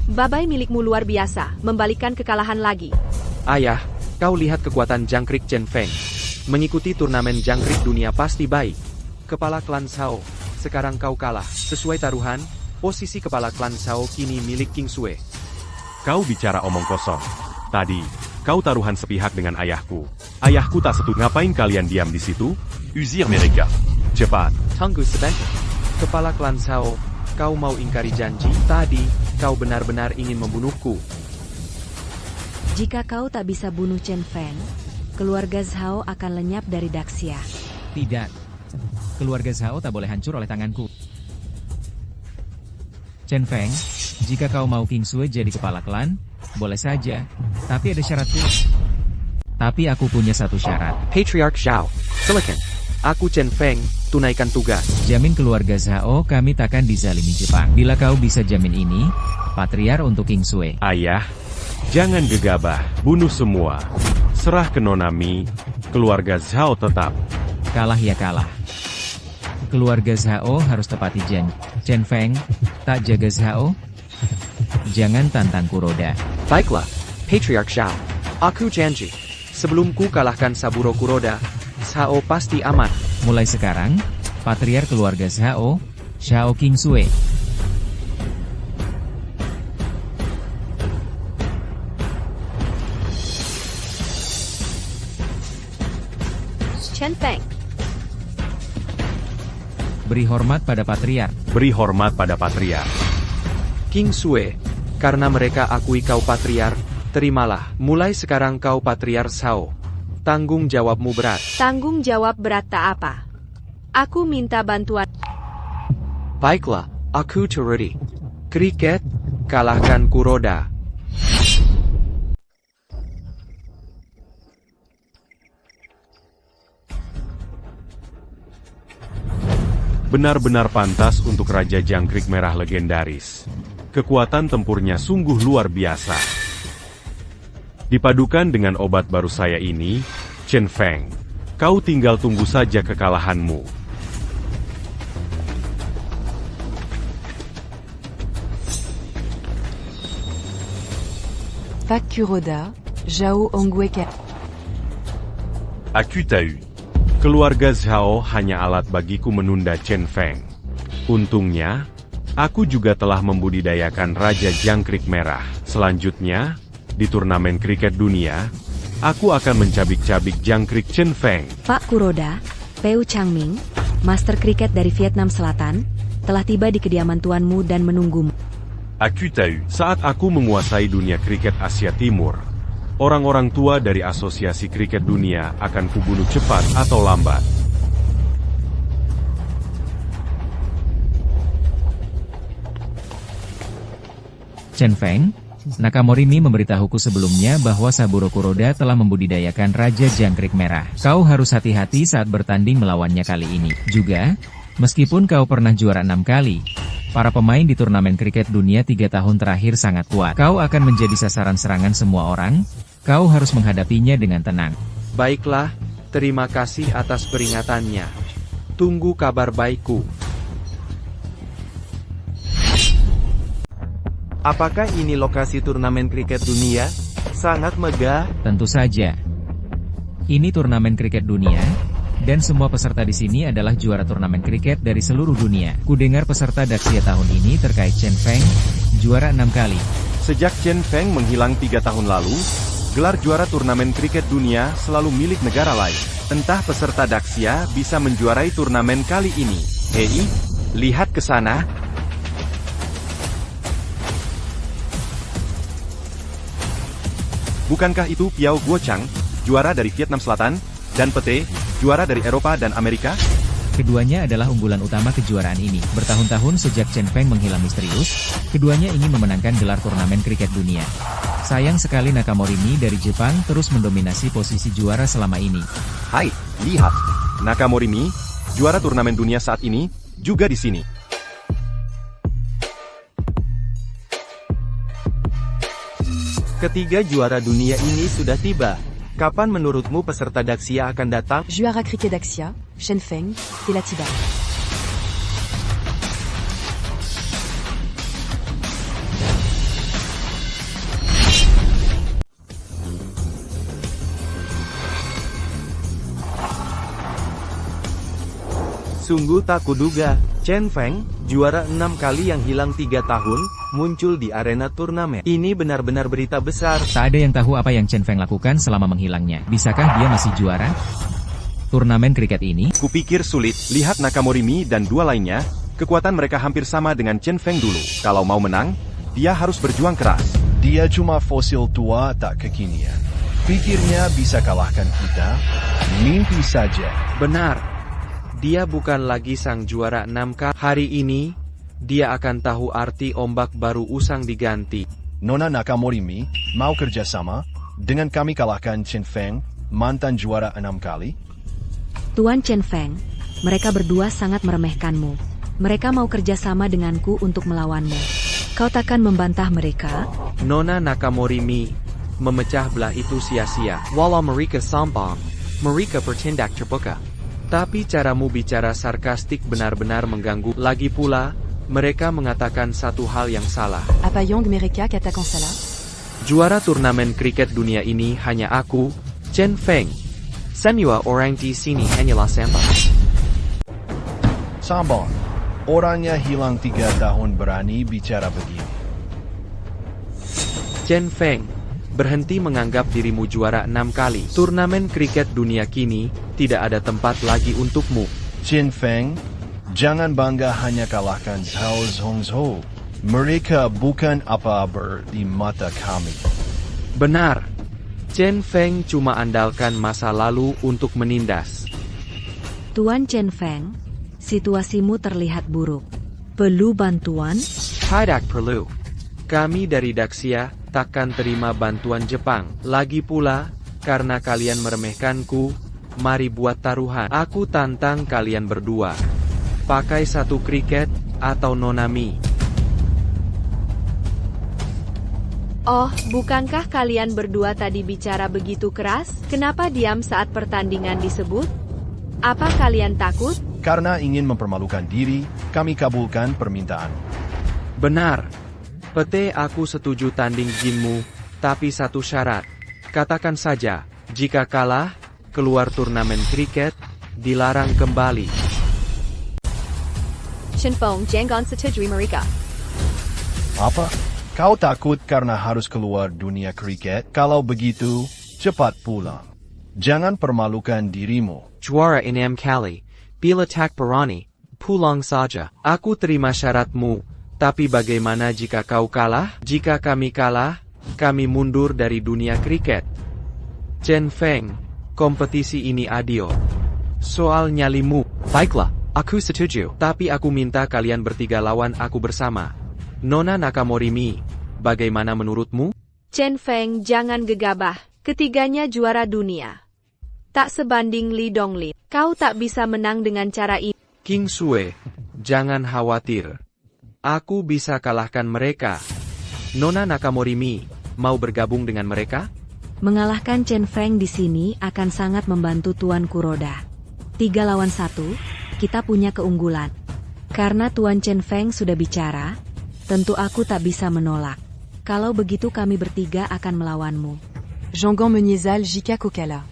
Babai milikmu luar biasa, membalikkan kekalahan lagi. Ayah, kau lihat kekuatan jangkrik Chen Feng. Mengikuti turnamen jangkrik dunia pasti baik. Kepala klan Zhao, sekarang kau kalah. Sesuai taruhan, posisi kepala klan Zhao kini milik King Sui. Kau bicara omong kosong. Tadi, kau taruhan sepihak dengan ayahku. Ayahku tak setuju. Ngapain kalian diam di situ? Usir mereka. Cepat. Tunggu sebentar. Kepala klan Zhao, kau mau ingkari janji? Tadi, kau benar-benar ingin membunuhku. Jika kau tak bisa bunuh Chen Feng, keluarga Zhao akan lenyap dari Daxia. Tidak. Keluarga Zhao tak boleh hancur oleh tanganku. Chen Feng, jika kau mau King Sui jadi kepala klan, boleh saja. Tapi ada syaratku. Tapi aku punya satu syarat. Patriarch Zhao, silakan. Aku Chen Feng, tunaikan tugas. Jamin keluarga Zhao kami takkan dizalimi Jepang. Bila kau bisa jamin ini, patriar untuk King Sui. Ayah, jangan gegabah. Bunuh semua. Serah ke Nona Mi. Keluarga Zhao tetap. Kalah ya kalah. Keluarga Zhao harus tepati janji. Chen Feng, tak jaga Zhao? Jangan tantang Kuroda. Baiklah, Patriarch Zhao. Aku janji. Sebelum ku kalahkan Saburo Kuroda, Zhao pasti aman. Mulai sekarang, patriar keluarga Zhao, Zhao King Sui. Chen Feng. Beri hormat pada patriar. Beri hormat pada patriar. King Sui, karena mereka akui kau patriar, terimalah. Mulai sekarang kau patriar Zhao. Tanggung jawabmu berat. Tanggung jawab berat tak apa. Aku minta bantuan. Baiklah, aku turuti. Kriket, kalahkan Kuroda. Benar-benar pantas untuk Raja Jangkrik Merah legendaris. Kekuatan tempurnya sungguh luar biasa. Dipadukan dengan obat baru saya ini, Chen Feng, kau tinggal tunggu saja kekalahanmu. Pak Kuroda, Zhao Ongweka. Aku tahu. Keluarga Zhao hanya alat bagiku menunda Chen Feng. Untungnya, aku juga telah membudidayakan Raja Jangkrik Merah. Selanjutnya, di turnamen kriket dunia, aku akan mencabik-cabik Jangkrik Chen Feng. Pak Kuroda, Peu Changming, Master Kriket dari Vietnam Selatan, telah tiba di kediaman tuanmu dan menunggumu. Aku tahu. Saat aku menguasai dunia kriket Asia Timur, orang-orang tua dari Asosiasi Kriket Dunia akan kubunuh cepat atau lambat. Chen Feng, Nakamorimi memberitahuku sebelumnya bahwa Saburo Kuroda telah membudidayakan Raja Jangkrik Merah. Kau harus hati-hati saat bertanding melawannya kali ini. Juga, meskipun kau pernah juara 6 kali, para pemain di turnamen kriket dunia 3 tahun terakhir sangat kuat. Kau akan menjadi sasaran serangan semua orang. Kau harus menghadapinya dengan tenang. Baiklah, terima kasih atas peringatannya. Tunggu kabar baikku. Apakah ini lokasi turnamen kriket dunia? Sangat megah. Tentu saja. Ini turnamen kriket dunia, dan semua peserta di sini adalah juara turnamen kriket dari seluruh dunia. Kudengar peserta Daxia tahun ini terkait Chen Feng, juara 6 kali. Sejak Chen Feng menghilang 3 tahun lalu, gelar juara turnamen kriket dunia selalu milik negara lain. Entah peserta Daxia bisa menjuarai turnamen kali ini. Hei, lihat ke sana. Bukankah itu Piao Guochang, juara dari Vietnam Selatan, dan Pete, juara dari Eropa dan Amerika? Keduanya adalah unggulan utama kejuaraan ini. Bertahun-tahun sejak Chen Feng menghilang misterius, keduanya ingin memenangkan gelar turnamen kriket dunia. Sayang sekali Nakamorimi dari Jepang terus mendominasi posisi juara selama ini. Hai, lihat. Nakamorimi, juara turnamen dunia saat ini, juga di sini. Ketiga juara dunia ini sudah tiba. Kapan menurutmu peserta Daxia akan datang? Juara cricket Daxia, Chen Feng, Telatiba. Sungguh tak kuduga, Chen Feng, juara 6 kali yang hilang 3 tahun, muncul di arena turnamen. Ini benar-benar berita besar. Tak ada yang tahu apa yang Chen Feng lakukan selama menghilangnya. Bisakah dia masih juara turnamen kriket ini? Kupikir sulit. Lihat Nakamorimi dan dua lainnya, kekuatan mereka hampir sama dengan Chen Feng dulu. Kalau mau menang, dia harus berjuang keras. Dia cuma fosil tua tak kekinian. Pikirnya bisa kalahkan kita? Mimpi saja. Benar. Dia bukan lagi sang juara 6 kali. Hari ini, dia akan tahu arti ombak baru usang diganti. Nona Nakamorimi, mau kerjasama dengan kami kalahkan Chen Feng, mantan juara 6 kali? Tuan Chen Feng, mereka berdua sangat meremehkanmu. Mereka mau kerjasama denganku untuk melawanmu. Kau takkan membantah mereka? Nona Nakamorimi, memecah belah itu sia-sia. Walau mereka sombong, mereka bertindak terbuka. Tapi caramu bicara sarkastik benar-benar mengganggu. Lagi pula, mereka mengatakan satu hal yang salah. Apa yang mereka katakan salah? Juara turnamen kriket dunia ini hanya aku, Chen Feng. Semua orang di sini hanyalah sampah. Sambon, orangnya hilang 3 tahun berani bicara begini. Chen Feng, berhenti menganggap dirimu juara 6 kali. Turnamen kriket dunia kini, tidak ada tempat lagi untukmu. Chen Feng, jangan bangga hanya kalahkan Zhao Zhongzhou. Mereka bukan apa-apa di mata kami. Benar. Chen Feng cuma andalkan masa lalu untuk menindas. Tuan Chen Feng, situasimu terlihat buruk. Perlu bantuan? Tidak perlu. Kami dari Daxia takkan terima bantuan Jepang. Lagi pula, karena kalian meremehkanku, mari buat taruhan. Aku tantang kalian berdua. Pakai satu kriket, atau nonami. Oh, bukankah kalian berdua tadi bicara begitu keras? Kenapa diam saat pertandingan disebut? Apa kalian takut? Karena ingin mempermalukan diri, kami kabulkan permintaan. Benar. Pete, aku setuju tanding jinmu, tapi satu syarat. Katakan saja, jika kalah, keluar turnamen kriket, dilarang kembali. Chen Feng jangan setujui mereka. Apa? Kau takut karena harus keluar dunia kriket? Kalau begitu, cepat pulang. Jangan permalukan dirimu. Juara 6 kali, bila tak berani, pulang saja. Aku terima syaratmu, tapi bagaimana jika kau kalah? Jika kami kalah, kami mundur dari dunia kriket. Chen Feng, kompetisi ini adil. Soal nyalimu. Baiklah, aku setuju. Tapi aku minta kalian bertiga lawan aku bersama. Nona Nakamorimi, bagaimana menurutmu? Chen Feng jangan gegabah, ketiganya juara dunia. Tak sebanding Li Donglin. Kau tak bisa menang dengan cara ini. King Sue, jangan khawatir. Aku bisa kalahkan mereka. Nona Nakamorimi, mau bergabung dengan mereka? Mengalahkan Chen Feng di sini akan sangat membantu Tuan Kuroda. 3 lawan 1, kita punya keunggulan. Karena Tuan Chen Feng sudah bicara, Tentu aku tak bisa menolak. Kalau begitu kami bertiga akan melawanmu. Jangan Meunier-Zal Jika Kokala.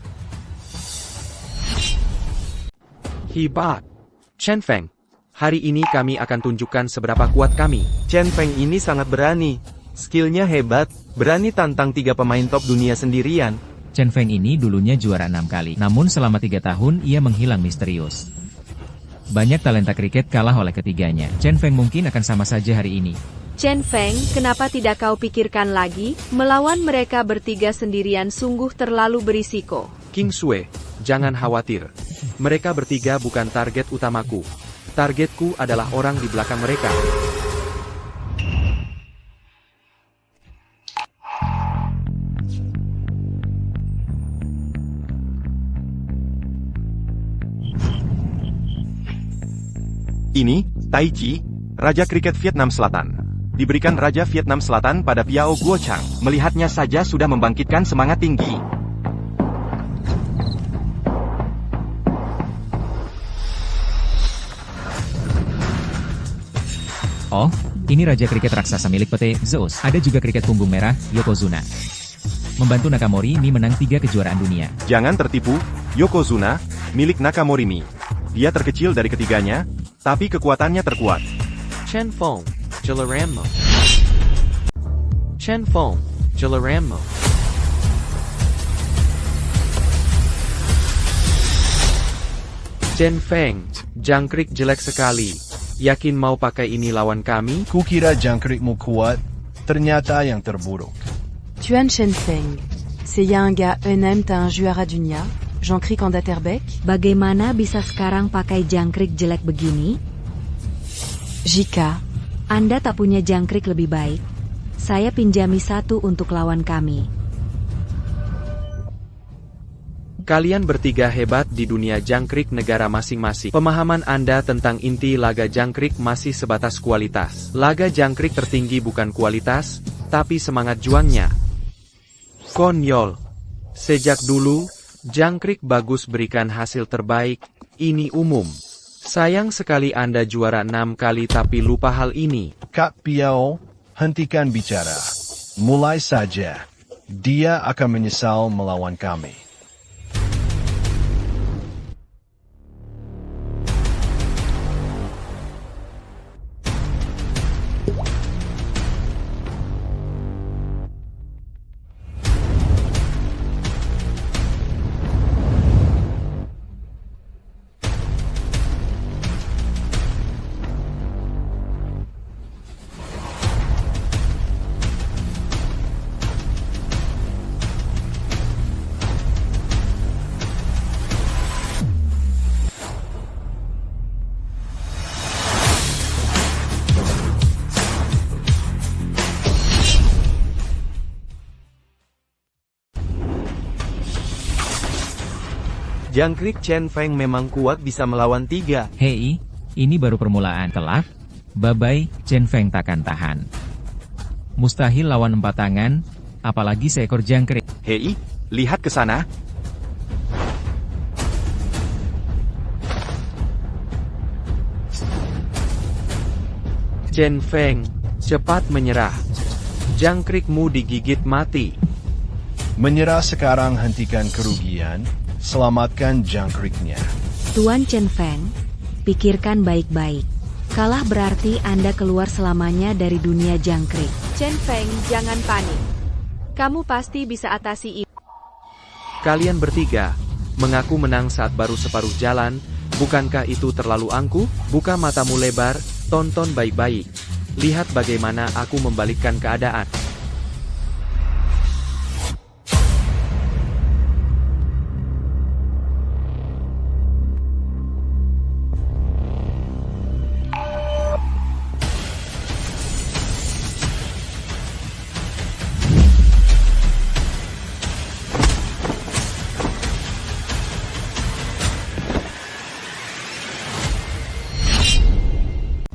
Hebat. Chen Feng, hari ini kami akan tunjukkan seberapa kuat kami. Chen Feng ini sangat berani. Skillnya hebat, berani tantang 3 pemain top dunia sendirian. Chen Feng ini dulunya juara 6 kali, namun selama 3 tahun ia menghilang misterius. Banyak talenta kriket kalah oleh ketiganya. Chen Feng mungkin akan sama saja hari ini. Chen Feng, kenapa tidak kau pikirkan lagi? Melawan mereka bertiga sendirian sungguh terlalu berisiko. King Sui, jangan khawatir. Mereka bertiga bukan target utamaku. Targetku adalah orang di belakang mereka. Ini, Tai Chi, Raja Kriket Vietnam Selatan. Diberikan Raja Vietnam Selatan pada Piao Guo Chang. Melihatnya saja sudah membangkitkan semangat tinggi. Oh, ini Raja Kriket Raksasa milik PT Zeus. Ada juga kriket punggung merah, Yokozuna. Membantu Nakamori Mi menang 3 kejuaraan dunia. Jangan tertipu, Yokozuna, milik Nakamori Mi. Dia terkecil dari ketiganya, tapi kekuatannya terkuat. Chen Feng, Jalaranmo. Chen Feng, Jalaranmo. Chen Feng, jangkrik jelek sekali. Yakin mau pakai ini lawan kami? Kukira jangkrikmu kuat, ternyata yang terburuk. Tuan Chen Feng. C'est y a un gars ENM t'as un juara dunia, Jean-Cric Andaterbeck. Bagaimana bisa sekarang pakai jangkrik jelek begini? Jika. Anda tak punya jangkrik lebih baik. Saya pinjami 1 untuk lawan kami. Kalian bertiga hebat di dunia jangkrik negara masing-masing. Pemahaman Anda tentang inti laga jangkrik masih sebatas kualitas. Laga jangkrik tertinggi bukan kualitas, tapi semangat juangnya. Konyol. Sejak dulu, jangkrik bagus berikan hasil terbaik, ini umum. Sayang sekali Anda juara 6 kali tapi lupa hal ini. Kak Piao, hentikan bicara. Mulai saja. Dia akan menyesal melawan kami. Jangkrik Chen Feng memang kuat bisa melawan 3. Hei, ini baru permulaan. Kelak, bye-bye, Chen Feng takkan tahan. Mustahil lawan 4 tangan, apalagi seekor jangkrik. Hei, lihat ke sana. Chen Feng, cepat menyerah. Jangkrikmu digigit mati. Menyerah sekarang, hentikan kerugian. Selamatkan jangkriknya. Tuan Chen Feng, pikirkan baik-baik. Kalah berarti Anda keluar selamanya dari dunia jangkrik. Chen Feng, jangan panik. Kamu pasti bisa atasi ini. Kalian bertiga, mengaku menang saat baru separuh jalan, bukankah itu terlalu angkuh? Buka matamu lebar, tonton baik-baik. Lihat bagaimana aku membalikkan keadaan.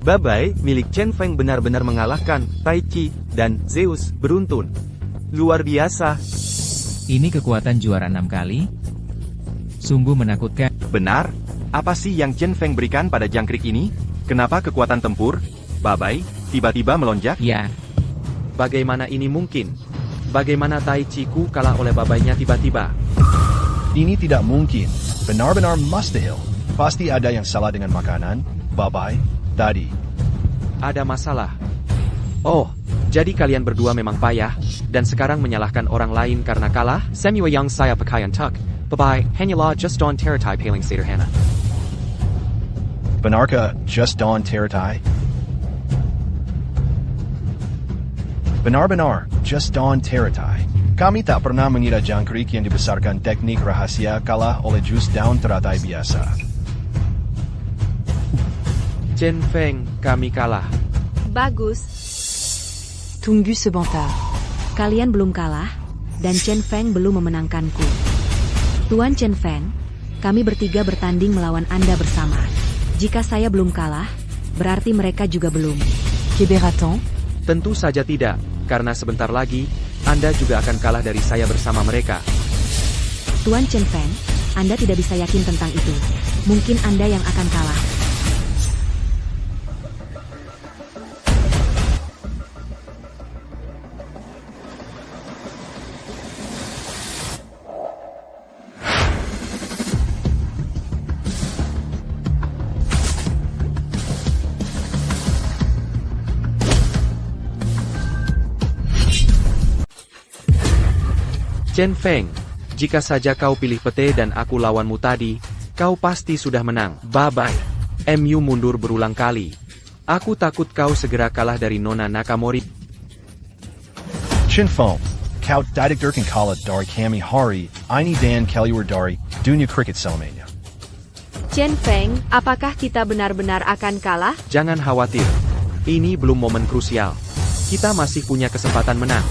Bye-bye, milik Chen Feng benar-benar mengalahkan Tai Chi dan Zeus beruntun. Luar biasa. Ini kekuatan juara 6 kali? Sungguh menakutkan. Benar? Apa sih yang Chen Feng berikan pada jangkrik ini? Kenapa kekuatan tempur? Bye-bye, tiba-tiba melonjak? Ya, Bagaimana ini mungkin? Bagaimana Tai Chi ku kalah oleh babainya tiba-tiba? Ini tidak mungkin. Benar-benar mustahil. Pasti ada yang salah dengan makanan, babai, tadi. Ada masalah. Oh, jadi kalian berdua memang payah, dan sekarang menyalahkan orang lain karena kalah? Semua yang saya pakaian tuk. Bye-bye, hanyalah just don teratai paling sederhana. Benarkah just Dawn Teratai? Benar-benar, just Dawn Teratai. Kami tak pernah mengira jangkrik yang dibesarkan teknik rahasia kalah oleh jus daun teratai biasa. Chen Feng, kami kalah. Bagus. Tunggu sebentar. Kalian belum kalah, dan Chen Feng belum memenangkanku. Tuan Chen Feng, kami bertiga bertanding melawan Anda bersama. Jika saya belum kalah, berarti mereka juga belum. Keberatan? Tentu saja tidak, karena sebentar lagi, Anda juga akan kalah dari saya bersama mereka. Tuan Chen Feng, Anda tidak bisa yakin tentang itu. Mungkin Anda yang akan kalah. Chen Feng, jika saja kau pilih pete dan aku lawanmu tadi, kau pasti sudah menang. Bye-bye. MU mundur berulang kali. Aku takut kau segera kalah dari Nona Nakamori. Chen Feng, kau tidak terkala dari kami hari ini dan keluar dari dunia cricket selamanya. Chen Feng, apakah kita benar-benar akan kalah? Jangan khawatir. Ini belum momen krusial. Kita masih punya kesempatan menang.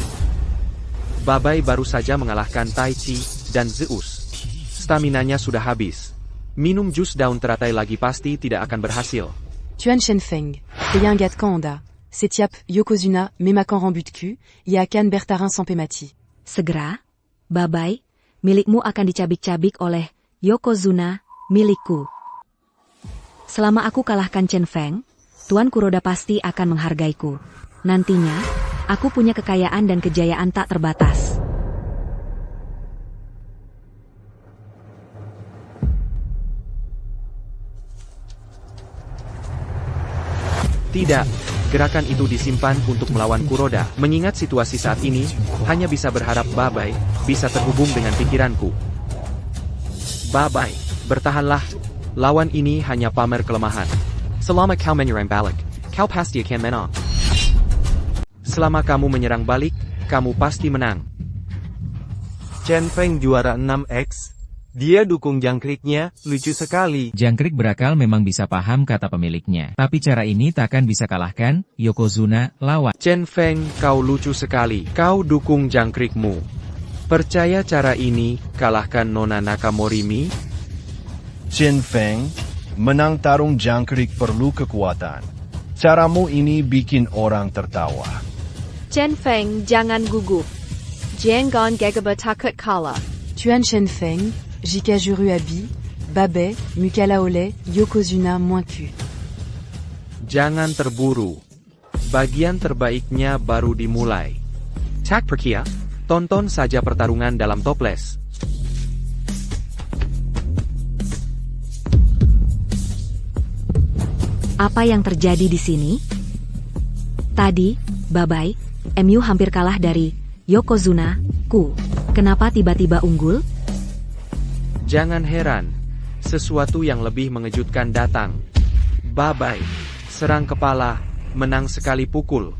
Babai baru saja mengalahkan Tai Chi dan Zeus. Staminanya sudah habis. Minum jus daun teratai lagi pasti tidak akan berhasil. Tuan Chen Feng, Teyangat Kanda, Setiap Yokozuna, Memakan Rambut Cul, Iakan Bertarin Sampemati. Segera, Babai, milikmu akan dicabik-cabik oleh Yokozuna, milikku. Selama aku kalahkan Chen Feng, Tuan Kuroda pasti akan menghargaiku. Nantinya, aku punya kekayaan dan kejayaan tak terbatas. Tidak, gerakan itu disimpan untuk melawan Kuroda. Mengingat situasi saat ini, hanya bisa berharap Babai bisa terhubung dengan pikiranku. Babai, bertahanlah. Lawan ini hanya pamer kelemahan. Selama kau menyerang balik, kau pasti akan menang. Selama kamu menyerang balik, kamu pasti menang. Chen Feng juara 6X. Dia dukung jangkriknya, lucu sekali. jangkrik berakal memang bisa paham kata pemiliknya. Tapi cara ini takkan bisa kalahkan Yokozuna lawan. Chen Feng, kau lucu sekali. Kau dukung jangkrikmu. Percaya cara ini, kalahkan Nona Nakamorimi? Chen Feng, menang tarung jangkrik perlu kekuatan. Caramu ini bikin orang tertawa. Chen Feng, jangan gugup. Jangan gegabah takut kalah. Tuan Chen Feng, Jika Juru Abi, Babai, Mukalaole, Yokozuna moins Q. Jangan terburu. Bagian terbaiknya baru dimulai. Tak perkia, tonton saja pertarungan dalam toples. Apa yang terjadi di sini? Tadi, Babai, MU hampir kalah dari Yokozuna, ku. Kenapa tiba-tiba unggul? Jangan heran, sesuatu yang lebih mengejutkan datang. Babai, serang kepala, menang sekali pukul.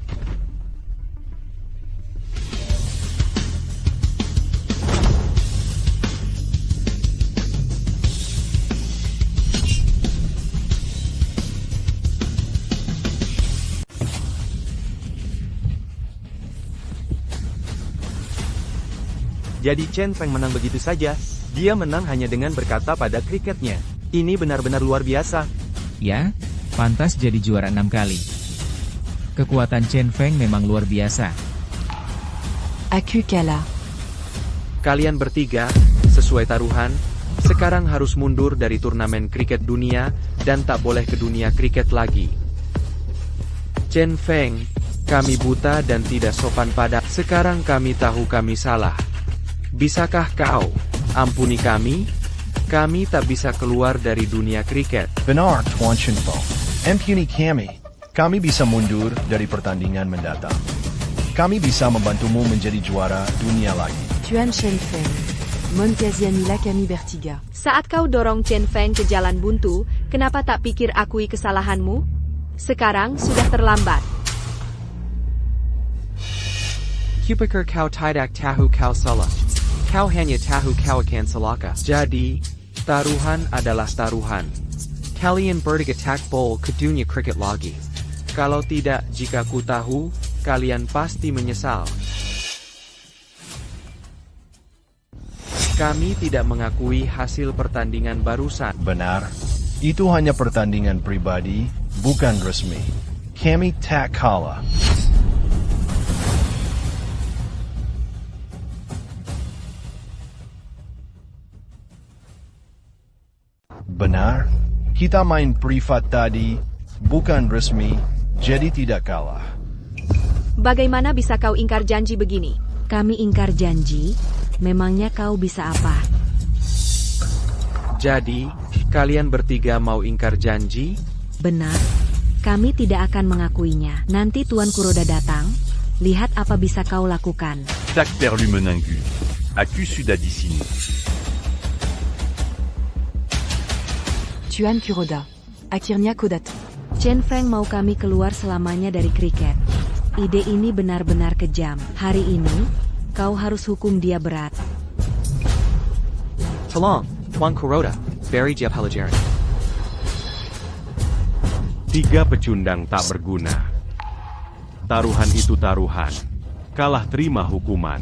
Jadi Chen Feng menang begitu saja. Dia menang hanya dengan berkata pada kriketnya. Ini benar-benar luar biasa. Ya, pantas jadi juara 6 kali. Kekuatan Chen Feng memang luar biasa. Aku kalah. Kalian bertiga, sesuai taruhan, sekarang harus mundur dari turnamen kriket dunia, dan tak boleh ke dunia kriket lagi. Chen Feng, kami buta dan tidak sopan pada. Sekarang kami tahu kami salah. Bisakah kau ampuni kami? Kami tak bisa keluar dari dunia kriket. Benar, Tuan Chen Feng. Ampuni kami. Kami bisa mundur dari pertandingan mendatang. Kami bisa membantumu menjadi juara dunia lagi. Tuan Chen Feng. Mon Kazianila Kami Bertiga. Saat kau dorong Chen Feng ke jalan buntu, kenapa tak pikir akui kesalahanmu? Sekarang sudah terlambat. Kupikir kau tidak tahu kau salah. Kau hanya tahu kau akan celaka. Jadi, taruhan adalah taruhan. Kalian berdua tak bola ke dunia kriket lagi. Kalau tidak, jika ku tahu, kalian pasti menyesal. Kami tidak mengakui hasil pertandingan barusan. Benar. Itu hanya pertandingan pribadi, bukan resmi. Kami tak kalah. Benar, kita main privat tadi, bukan resmi, jadi tidak kalah. Bagaimana bisa kau ingkar janji begini? Kami ingkar janji, memangnya kau bisa apa? Jadi, kalian bertiga mau ingkar janji? Benar, kami tidak akan mengakuinya. Nanti Tuan Kuroda datang, lihat apa bisa kau lakukan. Tak perlu menunggu. Aku sudah di sini. Tuan Kuroda. Akhirnya kau datang. Chen Feng mau kami keluar selamanya dari kriket. Ide ini benar-benar kejam. Hari ini, kau harus hukum dia berat. Tolong, Tuan Kuroda, beri dia pelajaran. 3 pecundang tak berguna. Taruhan itu taruhan. Kalah terima hukuman.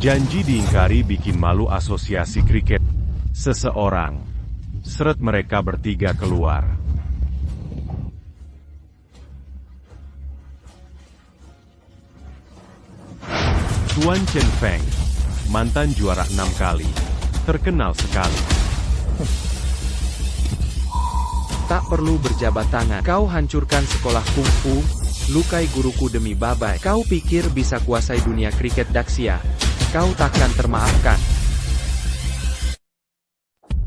Janji diingkari bikin malu asosiasi kriket. Seseorang. Seret mereka bertiga keluar. Tuan Chen Feng, mantan juara 6 kali, terkenal sekali. Tak perlu berjabat tangan. Kau hancurkan sekolah kungfu, lukai guruku demi babai. Kau pikir bisa kuasai dunia kriket Daxia? Kau takkan termaafkan.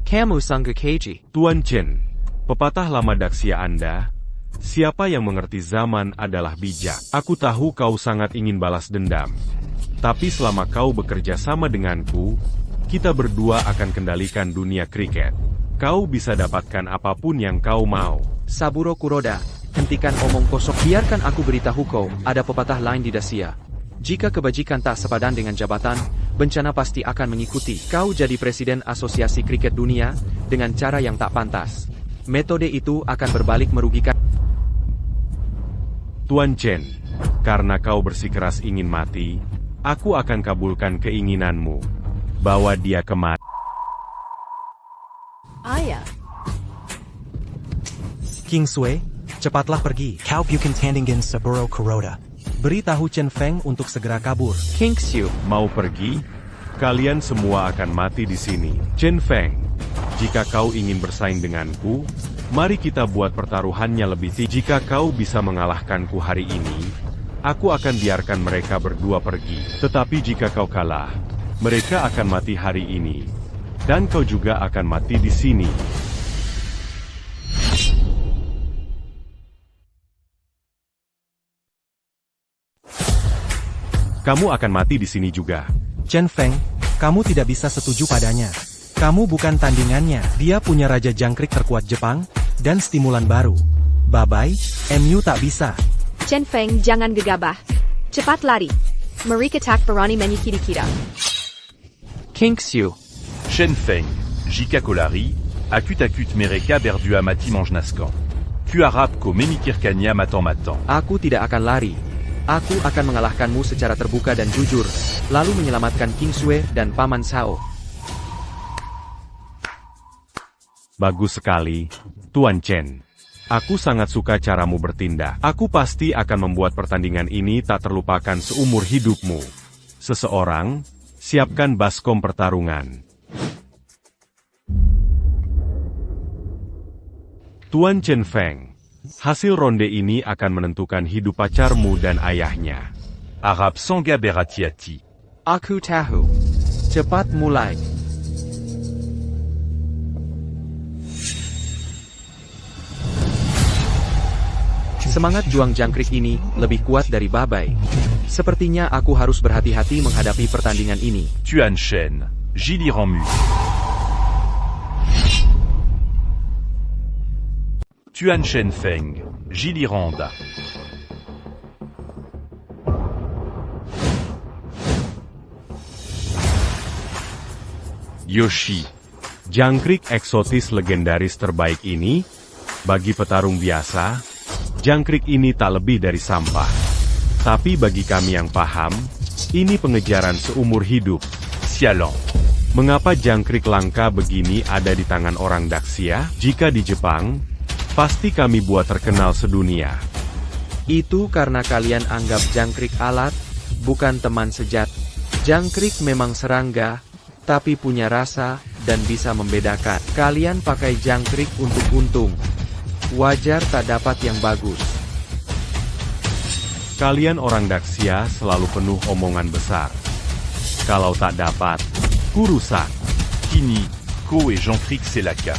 Kamu sanggup keji. Tuan Chen, pepatah lama Daxia Anda, siapa yang mengerti zaman adalah bijak. Aku tahu kau sangat ingin balas dendam. Tapi selama kau bekerja sama denganku, kita berdua akan kendalikan dunia kriket. Kau bisa dapatkan apapun yang kau mau. Saburo Kuroda, hentikan omong kosong. Biarkan aku beritahu kau, ada pepatah lain di Daxia. Jika kebajikan tak sepadan dengan jabatan, bencana pasti akan mengikuti. Kau jadi presiden asosiasi kriket dunia, dengan cara yang tak pantas. Metode itu akan berbalik merugikan. Tuan Chen, karena kau bersikeras ingin mati, aku akan kabulkan keinginanmu. Bawa dia kemari. Ayah. Kingsway, cepatlah pergi. Kau bukan tandingan Saburo Kuroda. Beritahu Chen Feng untuk segera kabur. Kingxiu, Mau pergi? Kalian semua akan mati di sini. Chen Feng, jika kau ingin bersaing denganku, mari kita buat pertaruhannya lebih tinggi. Jika kau bisa mengalahkanku hari ini, aku akan biarkan mereka berdua pergi. Tetapi jika kau kalah, mereka akan mati hari ini. Dan kau juga akan mati di sini. Kamu akan mati di sini juga. Chen Feng, kamu tidak bisa setuju padanya. Kamu bukan tandingannya. Dia punya raja jangkrik terkuat Jepang, dan stimulan baru. Bye-bye, MU tak bisa. Chen Feng, jangan gegabah. Cepat lari. Mereka tak berani menyakiti kita. Kingxiu, Chen Feng, Jika Kolari, Akut Mereka Berdua Mati Mangenaskan. Kuarap ko memikirkannya matan-matan. aku tidak akan lari. Aku akan mengalahkanmu secara terbuka dan jujur, lalu menyelamatkan Kingsway dan Paman Sao. Bagus sekali, Tuan Chen. Aku sangat suka caramu bertindak. Aku pasti akan membuat pertandingan ini tak terlupakan seumur hidupmu. Seseorang, siapkan baskom pertarungan. Tuan Chen Feng, Hasil ronde ini akan menentukan hidup pacarmu dan ayahnya. Arabe Sanga Beratiati. Aku tahu. Cepat mulai. Semangat juang jangkrik ini lebih kuat dari Babai. Sepertinya aku harus berhati-hati menghadapi pertandingan ini. Tuan Shen. Giliran Mu. Tuan Shen Feng. Giliranda. Yoshi. Jangkrik eksotis legendaris terbaik ini, bagi petarung biasa, jangkrik ini tak lebih dari sampah. Tapi bagi kami yang paham, ini pengejaran seumur hidup. Sialan. Mengapa jangkrik langka begini ada di tangan orang Daxia? Jika di Jepang, pasti kami buat terkenal sedunia. Itu karena kalian anggap jangkrik alat, bukan teman sejati. Jangkrik memang serangga, tapi punya rasa dan bisa membedakan. Kalian pakai jangkrik untuk untung. Wajar tak dapat yang bagus. Kalian orang Daxia selalu penuh omongan besar. Kalau tak dapat, kurusak. Kini, Ko et Jangkrik Selaka.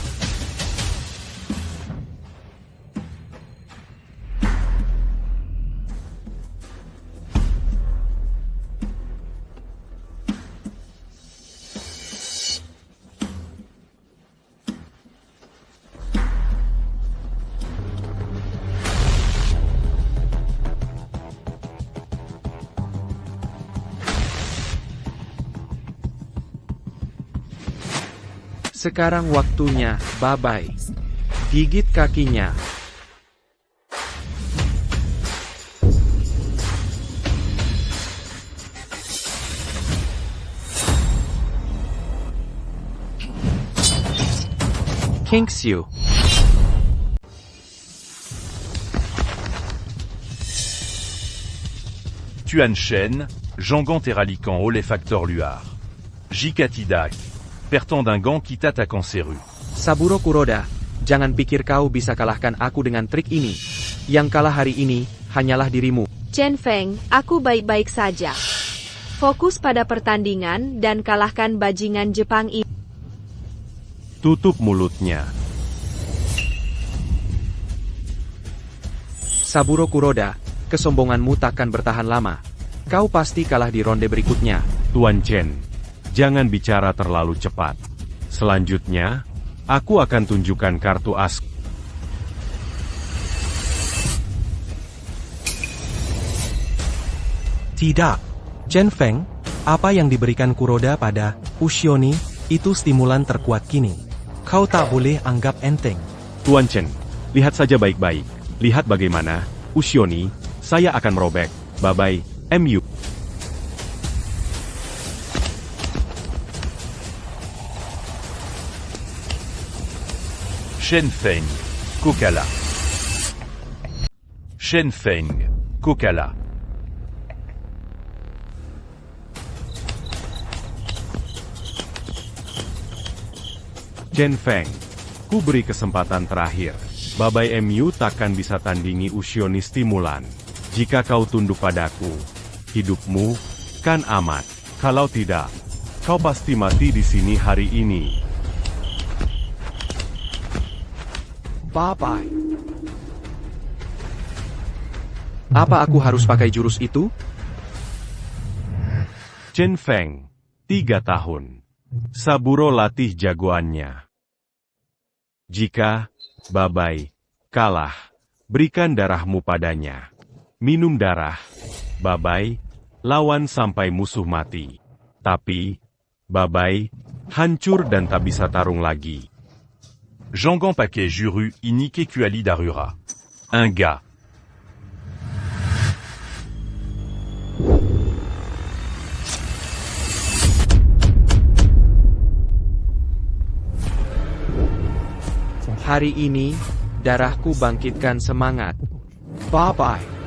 Sekarang waktunya, Babai. Gigit kakinya. Kingsyu. Tuan Shen. Jangan Teralican Olefactor Luar. Jikatidak. Pertant d'un gant qui t'attaquant seru. Saburo Kuroda, jangan pikir kau bisa kalahkan aku dengan trik ini. Yang kalah hari ini, hanyalah dirimu. Chen Feng, aku baik-baik saja. Fokus pada pertandingan dan kalahkan bajingan Jepang ini. Tutup mulutnya. Saburo Kuroda, kesombonganmu takkan bertahan lama. Kau pasti kalah di ronde berikutnya. Tuan Chen. Jangan bicara terlalu cepat. Selanjutnya, aku akan tunjukkan kartu as. Tidak. Chen Feng, apa yang diberikan Kuroda pada Ushioni, itu stimulan terkuat kini. Kau tak boleh anggap enteng. Tuan Chen, lihat saja baik-baik. Lihat bagaimana, Ushioni, saya akan merobek. Babai, MU. Shen Feng. Kokala. Shen Feng. Kokala. Chen Feng, ku beri kesempatan terakhir. Babai MU takkan bisa tandingi Ushioni stimulan. Jika kau tunduk padaku, hidupmu kan amat. Kalau tidak, kau pasti mati di sini hari ini. Babai. Apa aku harus pakai jurus itu? Chen Feng, 3 tahun. Saburo latih jagoannya. Jika Babai kalah, berikan darahmu padanya. Minum darah, Babai, lawan sampai musuh mati. Tapi, Babai, hancur dan tak bisa tarung lagi. Jangan pakai juru Inike Kuali Darura. Un gars. Hari ini, darahku bangkitkan semangat. Babai.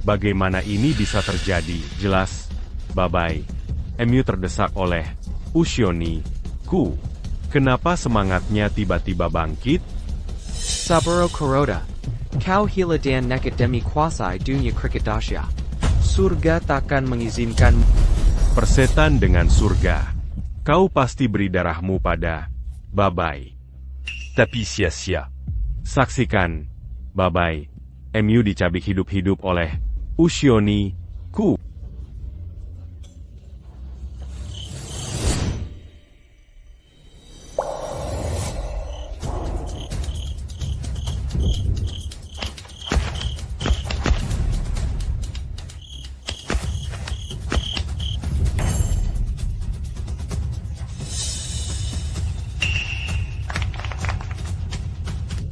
Bagaimana ini bisa terjadi? Jelas, bye-bye. MU terdesak oleh Ushoni Ku. Kenapa semangatnya tiba-tiba bangkit? Saburo Kuroda. Kau hila dan nekit demi kuasai dunia kriket Asia. Surga takkan mengizinkan. Persetan dengan surga. Kau pasti beri darahmu pada bye-bye. Tapi sia-sia. Saksikan, bye-bye. MU dicabik hidup-hidup oleh Ushoni Ku.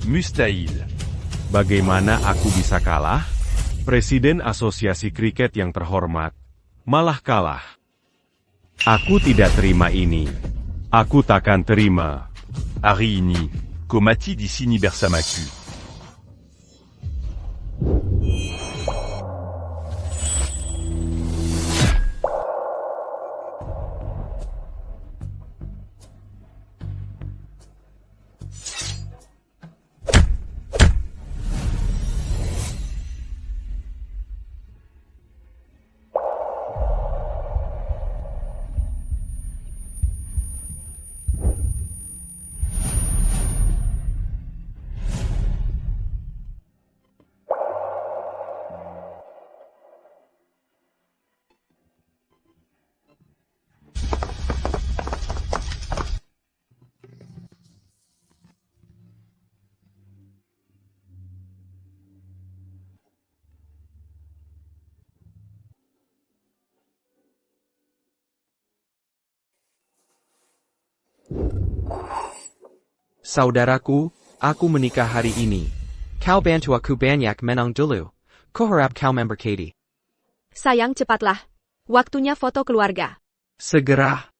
Mustahil. Bagaimana aku bisa kalah? Presiden Asosiasi Kriket yang terhormat, malah kalah. Aku tidak terima ini. Aku takkan terima. Hari ini, komati di sini bersamaku. Saudaraku, aku menikah hari ini. Kau bantu aku banyak menang dulu. Kuharap kau memberkati. Sayang cepatlah. Waktunya foto keluarga. Segera.